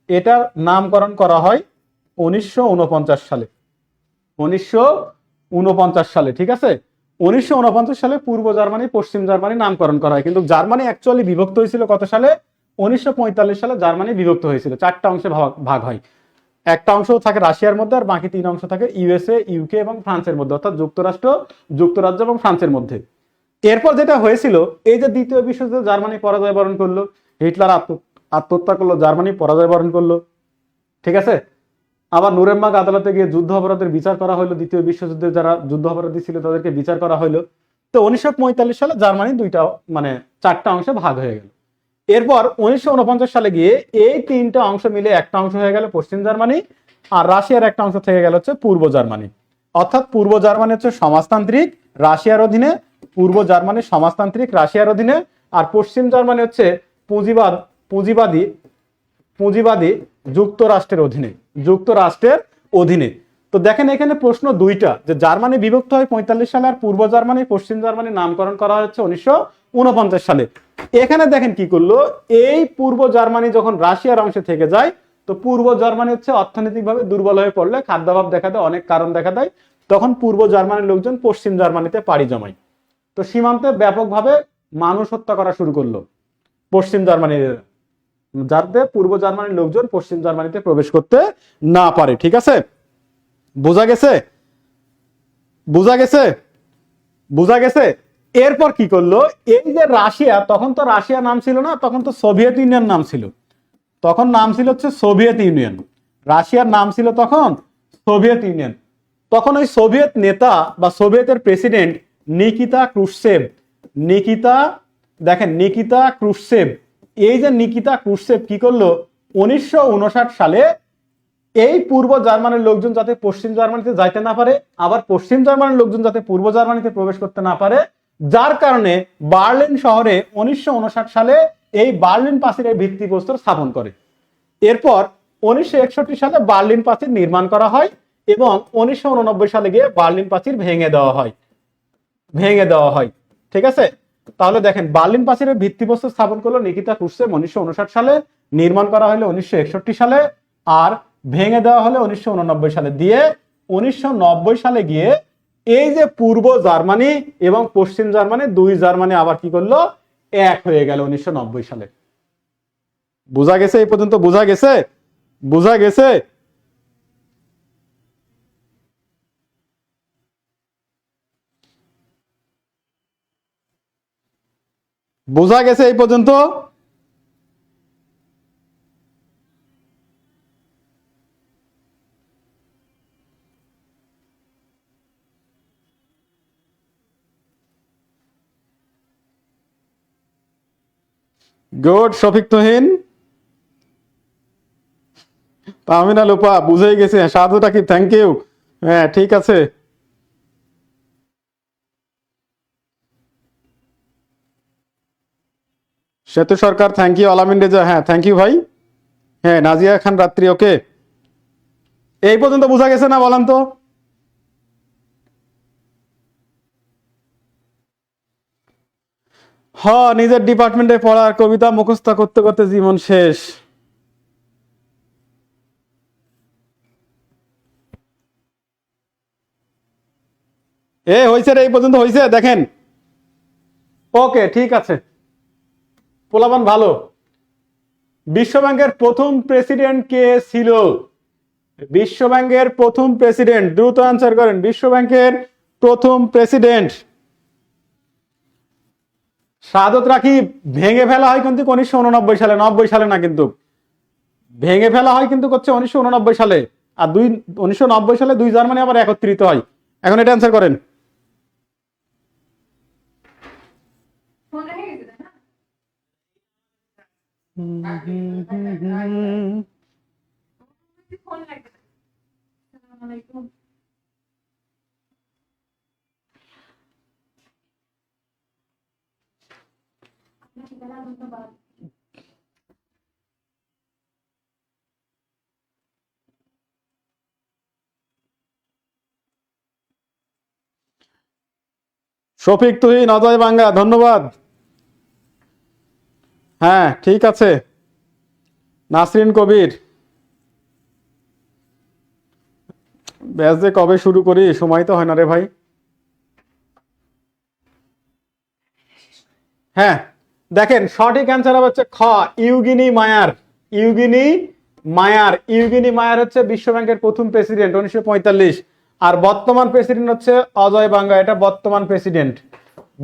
এটার নামকরণ করা হয় 1949 সালে। 1949 সালে, ঠিক আছে, 1949 সালে পূর্ব জার্মানি, পশ্চিম জার্মানি নামকরণ করা হয়। কিন্তু জার্মানি অ্যাকচুয়ালি বিভক্ত হয়েছিল কত সালে? 1945 সালে জার্মানি বিভক্ত হয়েছিল, 4টা অংশে ভাগ হয়। একটা অংশ থাকে রাশিয়ার মধ্যে, আর বাকি 3 অংশ থাকে ইউএসএ, ইউকে এবং ফ্রান্সের মধ্যে, অর্থাৎ যুক্তরাজ্য এবং ফ্রান্সের মধ্যে। এরপর যেটা হয়েছিল, এই যে দ্বিতীয় বিশ্বযুদ্ধে জার্মানি পরাজয় বরণ করলো, হিটলার আত্মহত্যা করলো, জার্মানি পরাজয় বরণ করলো। ঠিক আছে, আবার নুরেমবার্গ আদালতে গিয়ে যুদ্ধ অপরাধের বিচার করা হলো, দ্বিতীয় বিশ্বযুদ্ধে যারা যুদ্ধ অপরাধী ছিল তাদেরকে বিচার করা হলো। তো 1945 সালে জার্মানি দুইটা মানে চারটা অংশে ভাগ হয়ে গেল। এরপর 1949 সালে গিয়ে এই তিনটা অংশ মিলে একটা অংশ হয়ে গেল পশ্চিম জার্মানি, আর রাশিয়ার একটা অংশ থেকে গেল হচ্ছে পূর্ব জার্মানি। অর্থাৎ পূর্ব জার্মানি হচ্ছে সমাজতান্ত্রিক রাশিয়ার অধীনে, পূর্ব জার্মানি সমাজতান্ত্রিক রাশিয়ার অধীনে, আর পশ্চিম জার্মানি হচ্ছে পুঁজিবাদী যুক্তরাষ্ট্রের অধীনে, যুক্তরাষ্ট্রের অধীনে। তো দেখেন এখানে প্রশ্ন দুইটা, যে জার্মানি বিভক্ত হয় 45 সালে, আর পূর্ব জার্মানি পশ্চিম জার্মানি নামকরণ করা হচ্ছে 1949 সালে। এখানে দেখেন কি করলো, এই পূর্ব জার্মানি যখন রাশিয়ার অংশে থেকে যায়, তো পূর্ব জার্মানি হচ্ছে অর্থনৈতিকভাবে দুর্বল হয়ে পড়লে, খাদ্যাভাব দেখা দেয়, অনেক কারণ দেখা দেয়, তখন পূর্ব জার্মানির লোকজন পশ্চিম জার্মানিতে পাড়ি জমায়। তো সীমান্তে ব্যাপকভাবে মানুষ হত্যা করা শুরু করলো পশ্চিম জার্মানির, যাতে পূর্ব জার্মানির লোকজন পশ্চিম জার্মানিতে প্রবেশ করতে না পারে। ঠিক আছে, বোঝা গেছে? বোঝা গেছে? বোঝা গেছে? এরপর কি করলো, এই যে রাশিয়া, তখন তো রাশিয়া নাম ছিল না, তখন তো সোভিয়েত ইউনিয়ন নাম ছিল, তখন নাম ছিল হচ্ছে সোভিয়েত ইউনিয়ন। রাশিয়ার নাম ছিল তখন সোভিয়েত ইউনিয়ন। তখন ওই সোভিয়েত নেতা বা সোভিয়েতের president Nikita Khrushchev, Nikita Khrushchev, এই যে নিকিতা ক্রুশ্চেভ কি করলো, 1959 সালে এই পূর্ব জার্মানির লোকজন যাতে পশ্চিম জার্মানিতে যাইতে না পারে, আবার পশ্চিম জার্মানির লোকজন যাতে পূর্ব জার্মানিতে প্রবেশ করতে না পারে, যার কারণে বার্লিন শহরে 1959 সালে এই বার্লিন প্রাচীরের ভিত্তিপ্রস্তর স্থাপন করে। এরপর 1961 সালে বার্লিন প্রাচীর নির্মাণ করা হয় এবং 1989 সালে গিয়ে বার্লিন প্রাচীর ভেঙে দেওয়া হয়। ঠিক আছে, তাহলে দেখেন বার্লিন প্রাচীরের ভিত্তিপ্রস্তর স্থাপন করলো নিকিতা ক্রুশ্চেভ 1959 সালে, নির্মাণ করা হলো 1961 সালে, আর ভেঙে দেওয়া হলো 1989 সালে। দিয়ে 1990 সালে গিয়ে এই যে পূর্ব জার্মানি এবং পশ্চিম জার্মানি, দুই জার্মানি আবার কি করলো, এক হয়ে গেল 1990 সালে। বোঝা গেছে? এই পর্যন্ত বোঝা গেছে? বোঝা গেছে? বোঝা গেছে এই পর্যন্ত? গুড, শফিক তুহিন, তাহমিনা লোপা বুঝেই গেছে, সাধুটা কি, থ্যাংক ইউ। হ্যাঁ ঠিক আছে, সেতু সরকার থ্যাংক ইউ, আলামিন রেজা হ্যাঁ থ্যাংক ইউ ভাই, হ্যাঁ নাজিয়া খান রাত্রি ওকে। এই পর্যন্ত বোঝা গেছে না বলেন তো? হ্যাঁ, নিজের ডিপার্টমেন্টে পড়ার কবিতা মুখস্থ করতে করতে জীবন শেষ। হয়েছে রে, এই পর্যন্ত হয়েছে, দেখেন। ওকে ঠিক আছে, পোলাপান ভালো। বিশ্বব্যাংকের প্রথম প্রেসিডেন্ট কে ছিল? বিশ্বব্যাংকের প্রথম প্রেসিডেন্ট, দ্রুত আনসার করেন। বিশ্বব্যাংকের প্রথম প্রেসিডেন্ট শাহাদত রাকিব। ভেঙে ফেলা হয় কিন্তু 1989 সালে, 90 সালে না, কিন্তু ভেঙে ফেলা হয় কিন্তু হচ্ছে 1989 সালে। আর 1990 সালে দুই জার্মানি আবার একত্রিত হয়। এখন এটা আনসার করেন। শফিক তুহিন, অজয় বাঙ্গা, ধন্যবাদ। হ্যাঁ ঠিক আছে, নাসরিন কবির। ব্যাস যে কবে শুরু করি, সময় তো হয় না রে ভাই। হ্যাঁ দেখেন, সঠিক অ্যান্সার হচ্ছে খ, ইউগিনি মায়ার। ইউগিনি মায়ার হচ্ছে বিশ্বব্যাংকের প্রথম প্রেসিডেন্ট 1945, আর বর্তমান প্রেসিডেন্ট হচ্ছে অজয় বাঙ্গা। এটা বর্তমান প্রেসিডেন্ট,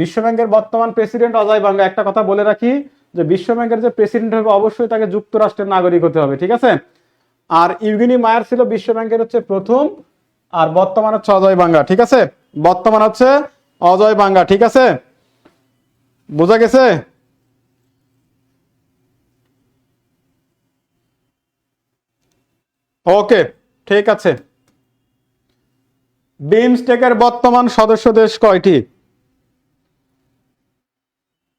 বিশ্বব্যাংকের বর্তমান প্রেসিডেন্ট অজয় বাঙ্গা। একটা কথা বলে রাখি যে বিশ্বব্যাংকের যে প্রেসিডেন্ট হবে অবশ্যই তাকে যুক্তরাষ্ট্রের নাগরিক হতে হবে, ঠিক আছে? আর ইউগিনি মায়ার ছিল বিশ্ব ব্যাংকের হচ্ছে প্রথম, আর বর্তমান হচ্ছে অজয় বাঙ্গা। ঠিক আছে, বর্তমান হচ্ছে অজয় বাঙ্গা। ঠিক আছে, বোঝা গেছে? ওকে, ঠিক আছে। বিমস্টেকের বর্তমান সদস্য দেশ কয়টি?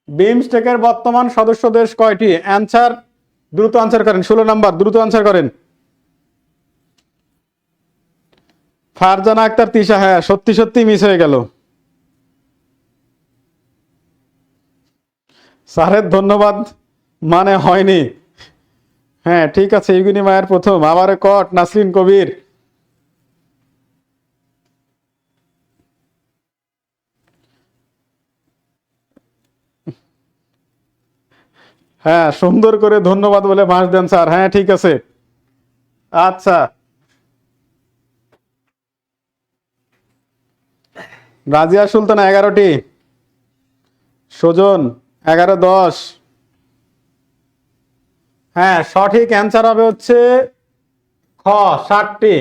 বিমস্টেকের বর্তমান সদস্য দেশ কয়টি? অ্যান্সার, দ্রুত আনসার করেন। 16 নাম্বার, দ্রুত আনসার করেন। ফারজানা আক্তার তিশা, হ্যাঁ সত্যি সত্যি মিস হয়ে গেল। স্যারের ধন্যবাদ মানে হয়নি। হ্যাঁ ঠিক আছে, ইউগিনি মায়ের প্রথম, আবার কট নাসরিন কবির। হ্যাঁ সুন্দর করে ধন্যবাদ বলে ভাঁজ দেন স্যার। হ্যাঁ ঠিক আছে, আচ্ছা। রাজিয়া সুলতানা 11টি, সুজন 11, 10। হ্যাঁ সঠিক অ্যান্সার হবে হচ্ছে খ 7টি,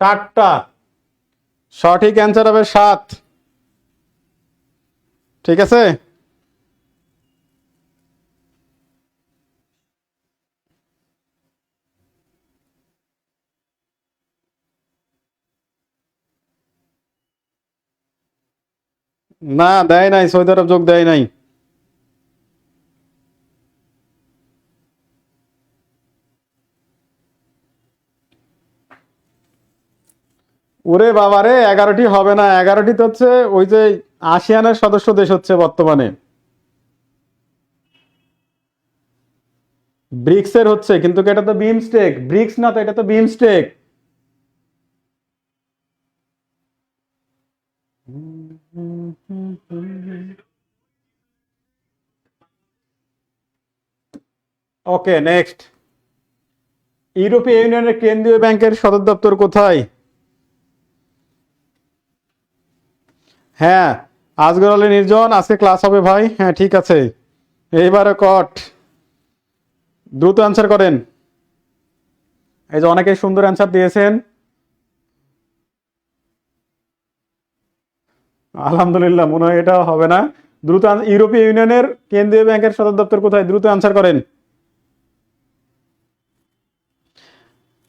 7টা। সঠিক অ্যান্সার হবে 7। ঠিক আছে, না দেয় নাই, সৌদি আরব যোগ দেয় নাই। ওরে বাবারে, 11টি হবে না, 11টি তো হচ্ছে ওই যে আসিয়ানের সদস্য দেশ হচ্ছে বর্তমানে। ব্রিক্স এর হচ্ছে, কিন্তু এটা তো বিমস্টেক, ব্রিক্স না তো, এটা তো বিমস্টেক। Okay next. ইউরোপীয় ইউনিয়নের কেন্দ্রীয় ব্যাংকের সদর দপ্তর কোথায়? হ্যাঁ আজগর আলী নির্জন, আজকে ক্লাস হবে ভাই। হ্যাঁ ঠিক আছে, এইবারে কট, দ্রুত অ্যান্সার করেন। এই যে অনেকেই সুন্দর অ্যান্সার দিয়েছেন, আলহামদুলিল্লাহ। মনে হয় এটা হবে না। দ্রুত ইউরোপীয় ইউনিয়নের কেন্দ্রীয় ব্যাংকের সদর দপ্তর কোথায়? দ্রুত অ্যান্সার করেন।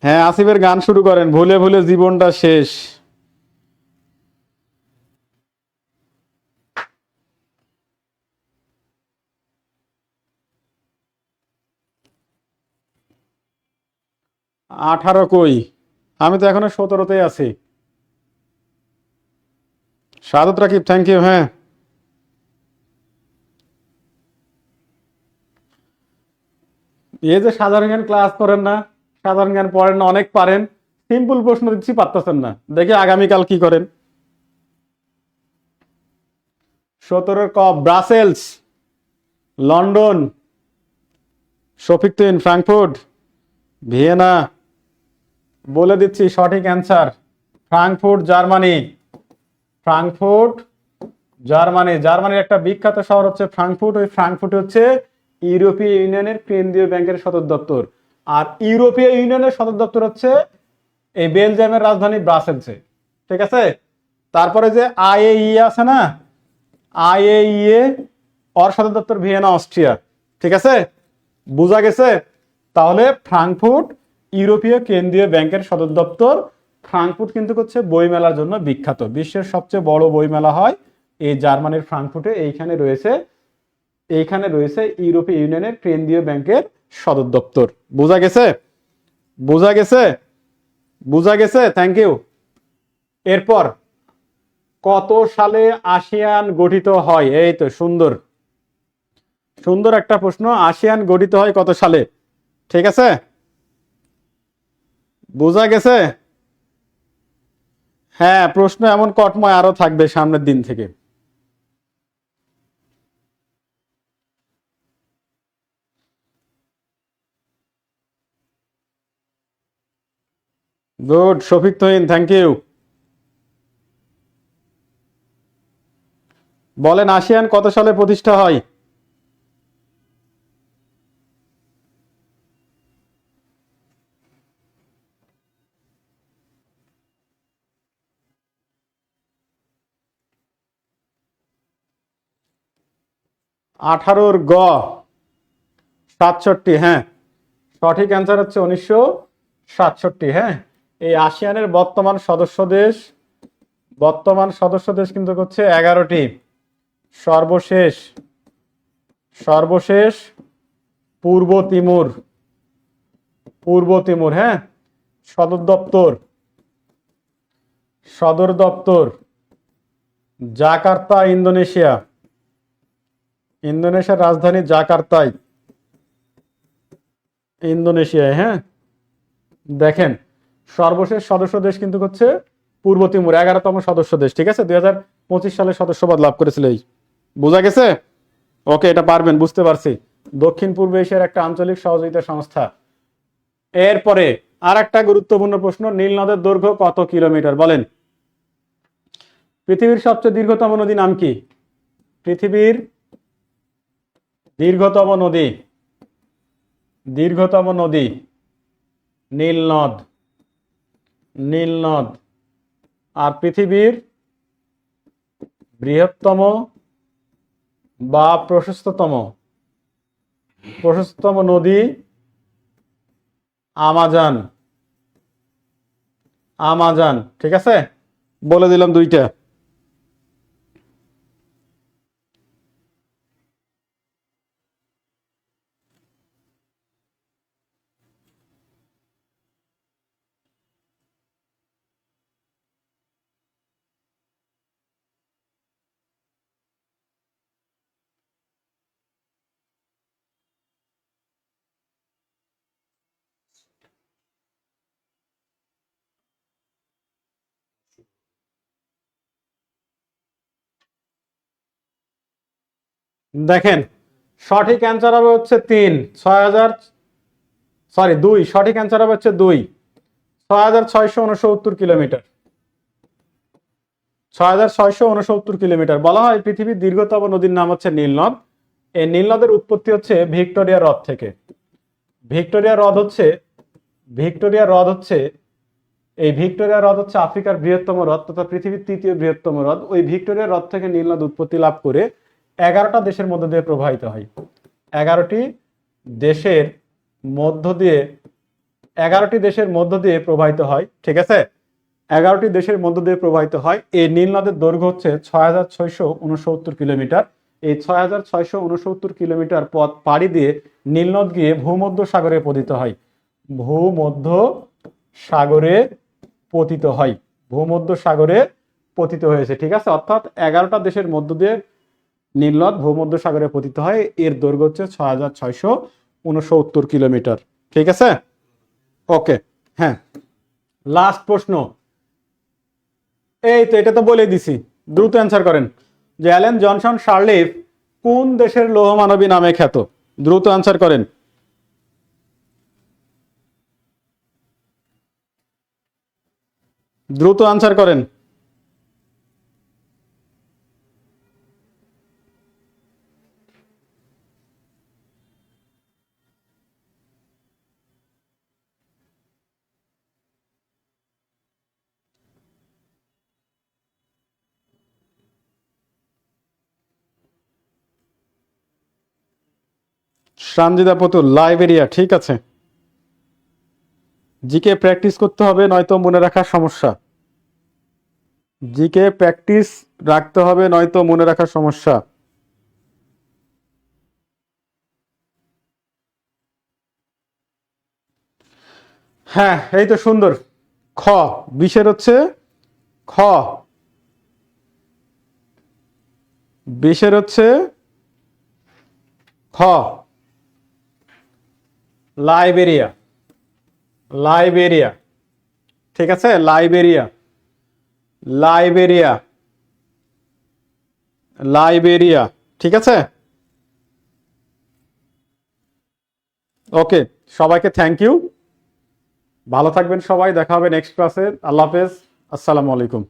হ্যাঁ আসিফের গান শুরু করেন, ভুলে ভুলে জীবনটা শেষ। আঠারো কই, আমি তো এখনো 17তেই আছি। Sadat Rakib, thank you. হ্যাঁ এই যে সাধারণ জ্ঞান ক্লাস করেন না, সাধারণ জ্ঞান পড়েন না, অনেক পারেন, সিম্পল প্রশ্ন দিচ্ছি পারতেছেন না, দেখি আগামীকাল কি করেন। 17 ক Brussels, London, Shafiq Tuhin Frankfurt, Vienna. বলে দিচ্ছি সঠিক answer Frankfurt Germany. Frankfurt Germany, জার্মানির একটা বিখ্যাত শহর হচ্ছে ফ্রাঙ্কফুর্ট। ওই ফ্রাঙ্কফুর্ট হচ্ছে ইউরোপীয় ইউনিয়নের কেন্দ্রীয় ব্যাংকের সদর দপ্তর। আর ইউরোপীয় ইউনিয়নের সদর দপ্তর হচ্ছে এই বেলজিয়ামের রাজধানী ব্রাসেলসে। ঠিক আছে, তারপরে যে আইএইএ আছে না, আইএইএ ওর সদর দপ্তর ভিয়েনা, অস্ট্রিয়া। ঠিক আছে, বোঝা গেছে? তাহলে ফ্রাঙ্কফুর্ট ইউরোপীয় কেন্দ্রীয় ব্যাংকের সদর দপ্তর। ফ্রাঙ্কফুর্ট কিন্তু হচ্ছে বইমেলার জন্য বিখ্যাত, বিশ্বের সবচেয়ে বড় বইমেলা হয় এই জার্মানির ফ্রাঙ্কফুর্টে। এইখানে রয়েছে ইউরোপীয় ইউনিয়নের কেন্দ্রীয় ব্যাংকের সদর দপ্তর। বোঝা গেছে? বোঝা গেছে? বোঝা গেছে, থ্যাংক ইউ। এরপর কত সালে আসিয়ান গঠিত হয়? এই তো সুন্দর, সুন্দর একটা প্রশ্ন। আসিয়ান গঠিত হয় কত সালে? ঠিক আছে, বোঝা গেছে? হ্যাঁ প্রশ্ন এমন কটময় আরো থাকবে সামনের দিন থেকে। Good Shafiq Tuhin, thank you. বলেন আসিয়ান কত সালে প্রতিষ্ঠা হয়? 18 গ 67, হ্যাঁ সঠিক অ্যান্সার হচ্ছে 1967। হ্যাঁ, এই আসিয়ানের বর্তমান সদস্য দেশ কিন্তু হচ্ছে 11টি। সর্বশেষ সর্বশেষ পূর্ব তিমুর, হ্যাঁ। সদর দপ্তর জাকার্তা, ইন্দোনেশিয়ার রাজধানী জাকার্তায়, ইন্দোনেশিয়ায়, হ্যাঁ। দেখেন, সর্বশেষ সদস্য দেশ কিন্তু হচ্ছে পূর্ব তিমুর, 11তম সদস্য দেশ। ঠিক আছে, 2025 সালে সদস্যপদ লাভ করেছিল। এই বোঝা গেছে? ওকে, এটা পারবেন, বুঝতে পারছি। দক্ষিণ পূর্ব এশিয়ার একটা আঞ্চলিক সহযোগিতা সংস্থা। এরপরে আর একটা গুরুত্বপূর্ণ প্রশ্ন, নীল নদের দৈর্ঘ্য কত কিলোমিটার বলেন? পৃথিবীর সবচেয়ে দীর্ঘতম নদী নাম কি? পৃথিবীর দীর্ঘতম নদী নীল নদ। আর পৃথিবীর বৃহত্তম বা প্রশস্ততম নদী আমাজন। ঠিক আছে, বলে দিলাম দুইটা। দেখেন, সঠিক অ্যান্সার হবে হচ্ছে 2 সঠিক অ্যান্সার হবে হচ্ছে 6,669 কিলোমিটার। 6,669 কিলোমিটার। বলা হয় পৃথিবীর দীর্ঘতম নদীর নাম হচ্ছে নীলনদ। এই নীলনদের উৎপত্তি হচ্ছে ভিক্টোরিয়া হ্রদ থেকে। ভিক্টোরিয়া হ্রদ হচ্ছে আফ্রিকার বৃহত্তম হ্রদ তথা পৃথিবীর 3য় বৃহত্তম হ্রদ। ওই ভিক্টোরিয়া হ্রদ থেকে নীলনদ উৎপত্তি লাভ করে 11টা দেশের মধ্য দিয়ে প্রবাহিত হয়। 11টি দেশের মধ্য দিয়ে প্রবাহিত হয়। ঠিক আছে, 11টি দেশের মধ্য দিয়ে প্রবাহিত হয়। এই নীল নদের দৈর্ঘ্য হচ্ছে 6,669 কিলোমিটার। এই 6,669 কিলোমিটার পথ পাড়ি দিয়ে নীলনদ গিয়ে ভূমধ্য সাগরে পতিত হয়। ভূমধ্য সাগরে পতিত হয়েছে। ঠিক আছে, অর্থাৎ 11টা দেশের মধ্য দিয়ে নীলনদ ভূমধ্য সাগরে পতিত হয়। এর দৈর্ঘ্য হচ্ছে 6,669 কিলোমিটার। ঠিক আছে, ওকে। হ্যাঁ, লাস্ট প্রশ্ন। এই তো, এটা তো বলে দিছি, দ্রুত অ্যান্সার করেন। যে অ্যালেন জনসন শার্লিফ কোন দেশের লৌহ মানবী নামে খ্যাত? দ্রুত অ্যান্সার করেন। দ্রুত অ্যান্সার করেন। সানজিদা পুতুল, লাইবেরিয়া। ঠিক আছে, জিকে প্র্যাকটিস করতে হবে, নয়তো মনে রাখার সমস্যা। জিকে প্র্যাকটিস রাখতে হবে, নয়তো মনে রাখার সমস্যা। হ্যাঁ, এই তো সুন্দর। খ, 20-এর হচ্ছে খ, 20-এর হচ্ছে খ, লাইবেরিয়া। ঠিক আছে, লাইবেরিয়া। ঠিক আছে, ওকে। সবাইকে থ্যাংক ইউ, ভালো থাকবেন সবাই, দেখা হবে নেক্সট ক্লাসে। আল্লাহ হাফেজ, আসসালামু আলাইকুম।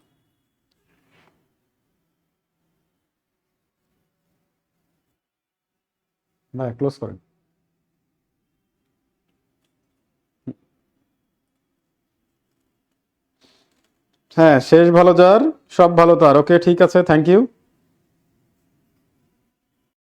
না, ক্লোজ করেন। হ্যাঁ, শেষ ভালো যার সব ভালো তার। ওকে, ঠিক আছে, থ্যাংক ইউ।